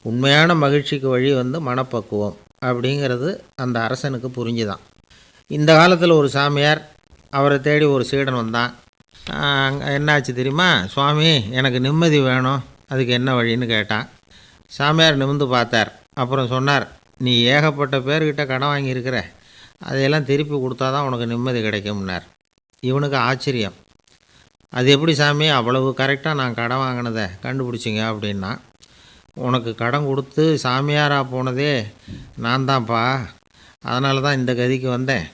உண்மையான மகிழ்ச்சிக்கு வழி மனப்பக்குவம் அப்படிங்கிறது அந்த அரசனுக்கு புரிஞ்சுதான். இந்த காலத்தில் ஒரு சாமியார், அவரை தேடி ஒரு சீடன் வந்தான். என்னாச்சு தெரியுமா? சுவாமி, எனக்கு நிம்மதி வேணும், அதுக்கு என்ன வழின்னு கேட்டான். சாமியார் நிமிர்ந்து பார்த்தார். அப்புறம் சொன்னார், நீ ஏகப்பட்ட பேர்கிட்ட கடன் வாங்கியிருக்கிற, அதையெல்லாம் திருப்பி கொடுத்தா தான் உனக்கு நிம்மதி கிடைக்கும்னார். இவனுக்கு ஆச்சரியம். அது எப்படி சாமி, அவ்வளவு கரெக்டாக நான் கடன் வாங்கினதை கண்டுபிடிச்சிங்க அப்படின்னா. உனக்கு கடன் கொடுத்து சாமியாராக போனதே நான் தான்ப்பா, அதனால தான் இந்த கதிக்கு வந்தேன்.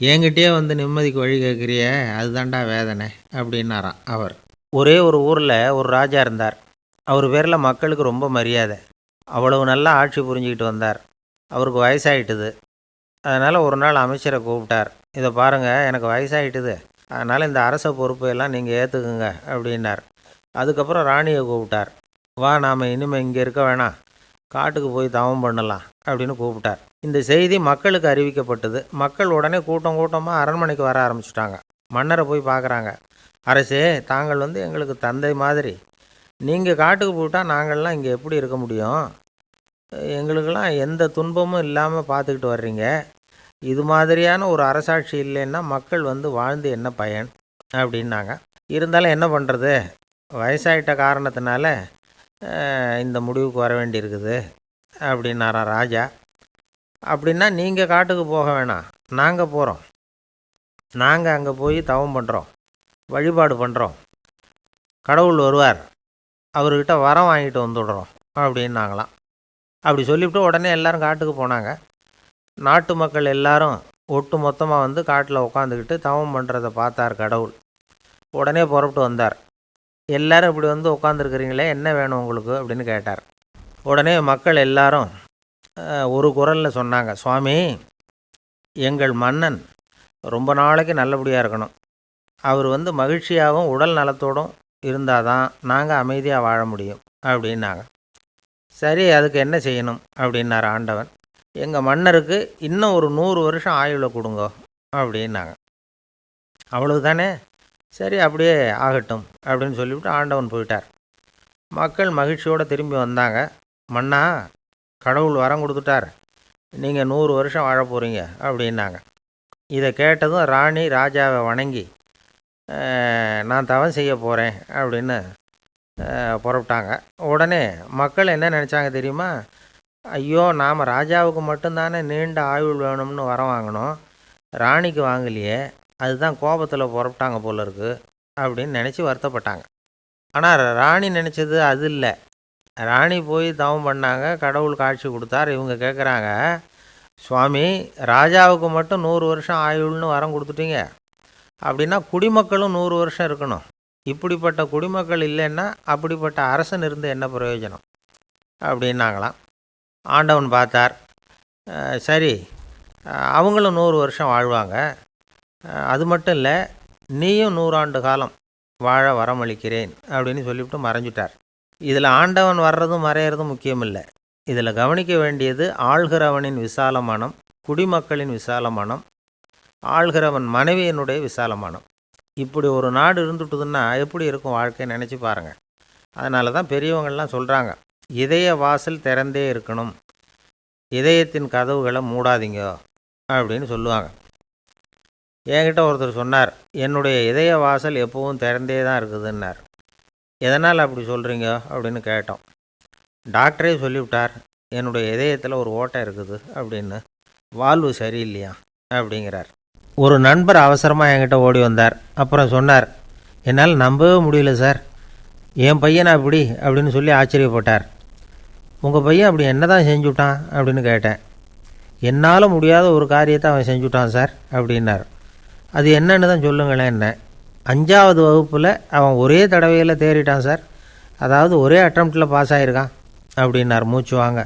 என்கிட்டயே நிம்மதிக்கு வழி கேட்குறிய, அதுதான்டா வேதனை அப்படின்னாராம் அவர். ஒரே ஒரு ஊரில் ஒரு ராஜா இருந்தார். அவர் பேரில் மக்களுக்கு ரொம்ப மரியாதை. அவ்வளவு நல்லா ஆட்சி புரிஞ்சிக்கிட்டு வந்தார். அவருக்கு வயசாகிட்டுது. அதனால் ஒரு நாள் அமைச்சரை கூப்பிட்டார். இதை பாருங்கள், எனக்கு வயசாகிட்டுது, அதனால் இந்த அரச பொறுப்பையெல்லாம் நீங்கள் ஏற்றுக்குங்க அப்படின்னார். அதுக்கப்புறம் ராணியை கூப்பிட்டார். வா, நாம் இனிமேல் இங்கே இருக்க வேணாம், காட்டுக்கு போய் தவம் பண்ணலாம் அப்படின்னு கூப்பிட்டார். இந்த செய்தி மக்களுக்கு அறிவிக்கப்பட்டது. மக்கள் உடனே கூட்டம் கூட்டமாக அரண்மனைக்கு வர ஆரம்பிச்சிட்டாங்க. மன்னரை போய் பார்க்குறாங்க. அரசே, தாங்கள் எங்களுக்கு தந்தை மாதிரி. நீங்கள் காட்டுக்கு போயிட்டால் நாங்கள்லாம் இங்கே எப்படி இருக்க முடியும்? எங்களுக்கெல்லாம் எந்த துன்பமும் இல்லாமல் பார்த்துக்கிட்டு வர்றீங்க. இது மாதிரியான ஒரு அரசாட்சி இல்லைன்னா மக்கள் வாழ்ந்து என்ன பயன் அப்படின்னாங்க. இருந்தாலும் என்ன பண்ணுறது, வயசாயிட்ட காரணத்தினால இந்த முடிவுக்கு வர வேண்டியிருக்குது அப்படின்னாராம் ராஜா. அப்படின்னா நீங்கள் காட்டுக்கு போக வேணாம், நாங்கள் போகிறோம். நாங்கள் அங்கே போய் தவம் பண்ணுறோம், வழிபாடு பண்ணுறோம், கடவுள் வருவார், அவர்கிட்ட வரம் வாங்கிட்டு வந்துடுறோம் அப்படின்னாங்களாம். அப்படி சொல்லிவிட்டு உடனே எல்லோரும் காட்டுக்கு போனாங்க. நாட்டு மக்கள் எல்லாரும் ஒட்டு மொத்தமாக காட்டில் உட்காந்துக்கிட்டு தவம் பண்ணுறதை பார்த்தார் கடவுள். உடனே புறப்பட்டு வந்தார். எல்லோரும் இப்படி உட்காந்துருக்குறீங்களே, என்ன வேணும் உங்களுக்கு அப்படின்னு கேட்டார். உடனே மக்கள் எல்லாரும் ஒரு குரலில் சொன்னாங்க, சுவாமி, எங்கள் மன்னன் ரொம்ப நாளைக்கு நல்லபடியாக இருக்கணும். அவர் மகிழ்ச்சியாகவும் உடல் நலத்தோடும் இருந்தால் தான் நாங்கள் அமைதியாக வாழ முடியும் அப்படின்னாங்க. சரி, அதுக்கு என்ன செய்யணும் அப்படின்னார் ஆண்டவன். எங்கள் மன்னருக்கு இன்னும் ஒரு 100 வருஷம் ஆயுளை கொடுங்க அப்படின்னாங்க. அவ்வளவு தானே, சரி அப்படியே ஆகட்டும் அப்படின்னு சொல்லிவிட்டு ஆண்டவன் போயிட்டார். மக்கள் மகிழ்ச்சியோடு திரும்பி வந்தாங்க. மன்னா, கடவுள் வரம் கொடுத்துட்டார், நீங்கள் 100 வருஷம் வாழ போகிறீங்க அப்படின்னாங்க. இதை கேட்டதும் ராணி ராஜாவை வணங்கி, நான் தவம் செய்ய போகிறேன் அப்படின்னு புறப்பட்டாங்க. உடனே மக்கள் என்ன நினச்சாங்க தெரியுமா? ஐயோ, நாம் ராஜாவுக்கு மட்டும்தானே நீண்ட ஆயுள் வேணும்னு வரம் வாங்கினோம், ராணிக்கு வாங்கலையே, அதுதான் கோபத்தில் புறப்பட்டாங்க போல இருக்குது அப்படின்னு நினச்சி வருத்தப்பட்டாங்க. ஆனால் ராணி நினச்சது அது இல்லை. ராணி போய் தவம் பண்ணாங்க, கடவுள் காட்சி கொடுத்தார். இவங்க கேட்குறாங்க, சுவாமி, ராஜாவுக்கு மட்டும் 100 வருஷம் ஆயுள்னு வரம் கொடுத்துட்டீங்க, அப்படின்னா குடிமக்களும் 100 வருஷம் இருக்கணும். இப்படிப்பட்ட குடிமக்கள் இல்லைன்னா அப்படிப்பட்ட அரசன் இருந்து என்ன பிரயோஜனம் அப்படின்னாங்களாம். ஆண்டவன் பார்த்தார். சரி, அவங்களும் 100 வருஷம் வாழ்வாங்க, அது மட்டும் இல்லை, நீயும் 100 ஆண்டு காலம் வாழ வரமளிக்கிறேன் அப்படின்னு சொல்லிவிட்டு மறைஞ்சிட்டார். இதில் ஆண்டவன் வர்றதும் மறையிறதும் முக்கியம் இல்லை. இதில் கவனிக்க வேண்டியது ஆள்கிறவனின் விசால மனம், குடிமக்களின் விசால மனம், ஆள்கிறவன் மனைவியினுடைய விசால மனம். இப்படி ஒரு நாடு இருந்துட்டுதுன்னா எப்படி இருக்கும் வாழ்க்கைன்னு நினச்சி பாருங்கள். அதனால தான் பெரியவங்கள்லாம் சொல்கிறாங்க, இதய வாசல் திறந்தே இருக்கணும், இதயத்தின் கதவுகளை மூடாதீங்க அப்படின்னு சொல்லுவாங்க. என்கிட்ட ஒருத்தர் சொன்னார், என்னுடைய இதய வாசல் எப்பவும் திறந்தே தான் இருக்குதுன்னார். எதனால் அப்படி சொல்கிறீங்க அப்படின்னு கேட்டோம். டாக்டரே சொல்லிவிட்டார், என்னுடைய இதயத்தில் ஒரு ஓட்டை இருக்குது அப்படின்னு, வால்வு சரியில்லையா அப்படிங்கிறார். ஒரு நண்பர் அவசரமாக என்கிட்ட ஓடி வந்தார். அப்புறம் சொன்னார், என்னால் நம்பவே முடியல சார், என் பையனை அப்படி அப்படின்னு சொல்லி ஆச்சரியப்பட்டார். உங்கள் பையன் அப்படி என்ன தான் செஞ்சுட்டான் அப்படின்னு கேட்டேன். என்னால் முடியாத ஒரு காரியத்தை அவன் செஞ்சுட்டான் சார் அப்படின்னார். அது என்னன்னு தான் சொல்லுங்களேன். என்ன 5வது வகுப்பில் அவன் ஒரே தடவையில் தேறிட்டான் சார், அதாவது ஒரே அட்டம்ப்டில் பாஸ் ஆகிருக்கான் அப்படின்னார் மூச்சு வாங்க.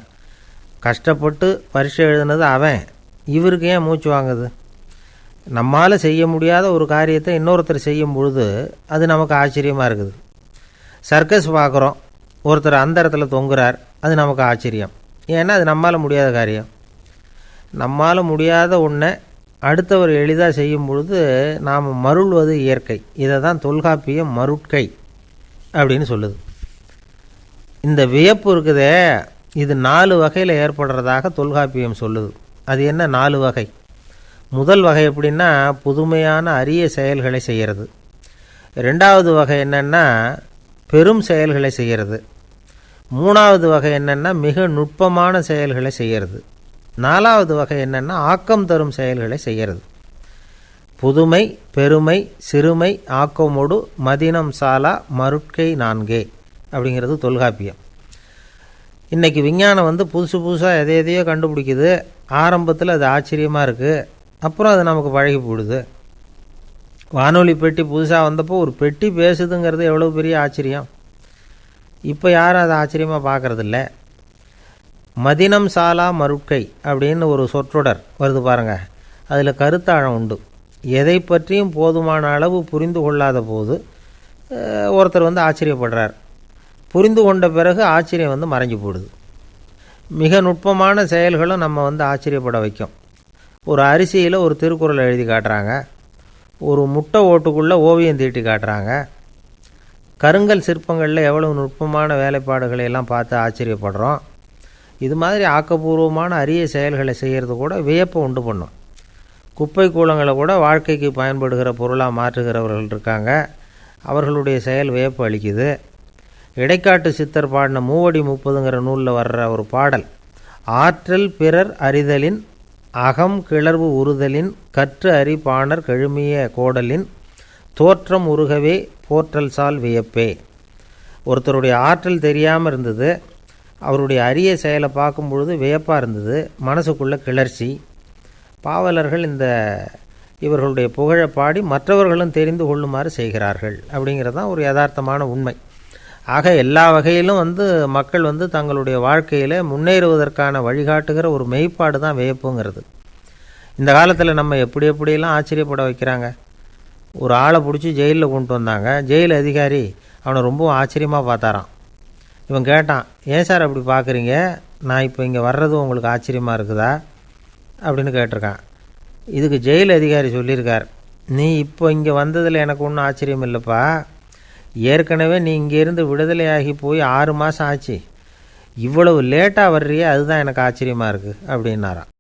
கஷ்டப்பட்டு பரீட்சை எழுதுனது அவன், இவருக்கு ஏன் மூச்சு வாங்குது? நம்மால் செய்ய முடியாத ஒரு காரியத்தை இன்னொருத்தர் செய்யும் பொழுது அது நமக்கு ஆச்சரியமாக இருக்குது. சர்க்கஸ் பார்க்குறோம், ஒருத்தர் அந்த இடத்துல தொங்குறார், அது நமக்கு ஆச்சரியம். ஏன்னா அது நம்மால் முடியாத காரியம். நம்மால் முடியாத ஒன்றை அடுத்தவர் எளிதாக செய்யும் பொழுது நாம் மருள்வது இயற்கை. இதை தான் தொல்காப்பியம் மருட்கை அப்படின்னு சொல்லுது. இந்த வியப்பு இருக்குதே, இது 4 வகையில் ஏற்படுறதாக தொல்காப்பியம் சொல்லுது. அது என்ன 4 வகை? முதல் வகை எப்படின்னா, புதுமையான அரிய செயல்களை செய்கிறது. 2வது வகை என்னென்னா பெரும் செயல்களை செய்கிறது. 3வது வகை என்னென்னா மிக நுட்பமான செயல்களை செய்கிறது. 4வது வகை என்னென்னா ஆக்கம் தரும் செயல்களை செய்கிறது. புதுமை, பெருமை, சிறுமை, ஆக்கமோடு மதினம் சாலா மருட்கை 4 அப்படிங்கிறது தொல்காப்பியம். இன்றைக்கி விஞ்ஞானம் புதுசு புதுசாக எதையோ கண்டுபிடிக்குது. ஆரம்பத்தில் அது ஆச்சரியமாக இருக்குது, அப்புறம் அது நமக்கு பழகி போடுது. வானொலி பெட்டி புதுசாக வந்தப்போ ஒரு பெட்டி பேசுதுங்கிறது எவ்வளோ பெரிய ஆச்சரியம். இப்போ யாரும் அதை ஆச்சரியமாக பார்க்குறதில்ல. மதினம் சாலா மருட்கை அப்படின்னு ஒரு சொற்றொடர் வருது பாருங்கள், அதில் கருத்தாழம் உண்டு. எதை பற்றியும் போதுமான அளவு புரிந்து கொள்ளாத போது ஒருத்தர் ஆச்சரியப்படுறார். புரிந்து கொண்ட பிறகு ஆச்சரியம் மறைஞ்சு போடுது. மிக நுட்பமான செயல்களும் நம்ம ஆச்சரியப்பட வைக்கும். ஒரு அரிசியில் ஒரு திருக்குறள் எழுதி காட்டுறாங்க, ஒரு முட்டை ஓட்டுக்குள்ளே ஓவியம் தீட்டி காட்டுறாங்க. கருங்கல் சிற்பங்களில் எவ்வளவு நுட்பமான வேலைப்பாடுகளை எல்லாம் பார்த்து ஆச்சரியப்படுறோம். இது மாதிரி ஆக்கப்பூர்வமான அரிய செயல்களை செய்கிறது கூட வியப்பை உண்டு பண்ணும். குப்பை கூலங்களை கூட வாழ்க்கைக்கு பயன்படுகிற பொருளாக மாற்றுகிறவர்கள் இருக்காங்க, அவர்களுடைய செயல் வியப்பு அளிக்குது. இடைக்காட்டு சித்தர் பாடின 30 நூலில் வர்ற ஒரு பாடல், ஆற்றல் பிறர் அறிதலின் அகம் கிளர்வு உறுதலின் கற்று அறி பாணர் கழுமிய கோடலின் தோற்றம் உருகவே போற்றல் சால் வியப்பே. ஒருத்தருடைய ஆற்றல் தெரியாமல் இருந்தது, அவருடைய அரிய செயலை பார்க்கும் பொழுது வியப்பாக இருந்தது, மனசுக்குள்ளே கிளர்ச்சி. பாவலர்கள் இவர்களுடைய புகழை பாடி மற்றவர்களும் தெரிந்து கொள்ளுமாறு செய்கிறார்கள் அப்படிங்கிறது தான் ஒரு யதார்த்தமான உண்மை. ஆக எல்லா வகையிலும் மக்கள் தங்களுடைய வாழ்க்கையில் முன்னேறுவதற்கான வழிகாட்டுகிற ஒரு மெய்ப்பாடு தான் வியப்புங்கிறது. இந்த காலத்தில் நம்ம எப்படியெல்லாம் ஆச்சரியப்பட வைக்கிறாங்க. ஒரு ஆளை பிடிச்சி ஜெயிலில் கொண்டு வந்தாங்க. ஜெயில் அதிகாரி அவனை ரொம்ப ஆச்சரியமாக பார்த்தாரான். இவன் கேட்டான், ஏன் சார் அப்படி பார்க்குறீங்க, நான் இப்போ இங்கே வர்றது உங்களுக்கு ஆச்சரியமாக இருக்குதா அப்படின்னு கேட்டிருக்கான். இதுக்கு ஜெயில் அதிகாரி சொல்லியிருக்கார், நீ இப்போ இங்கே வந்ததில் எனக்கு ஒன்றும் ஆச்சரியம் இல்லைப்பா, ஏற்கனவே நீ இங்கேருந்து விடுதலையாகி போய் 6 மாதம் ஆச்சு, இவ்வளவு லேட்டாக வர்றியே அதுதான் எனக்கு ஆச்சரியமாக இருக்குது அப்படின்னாரான்.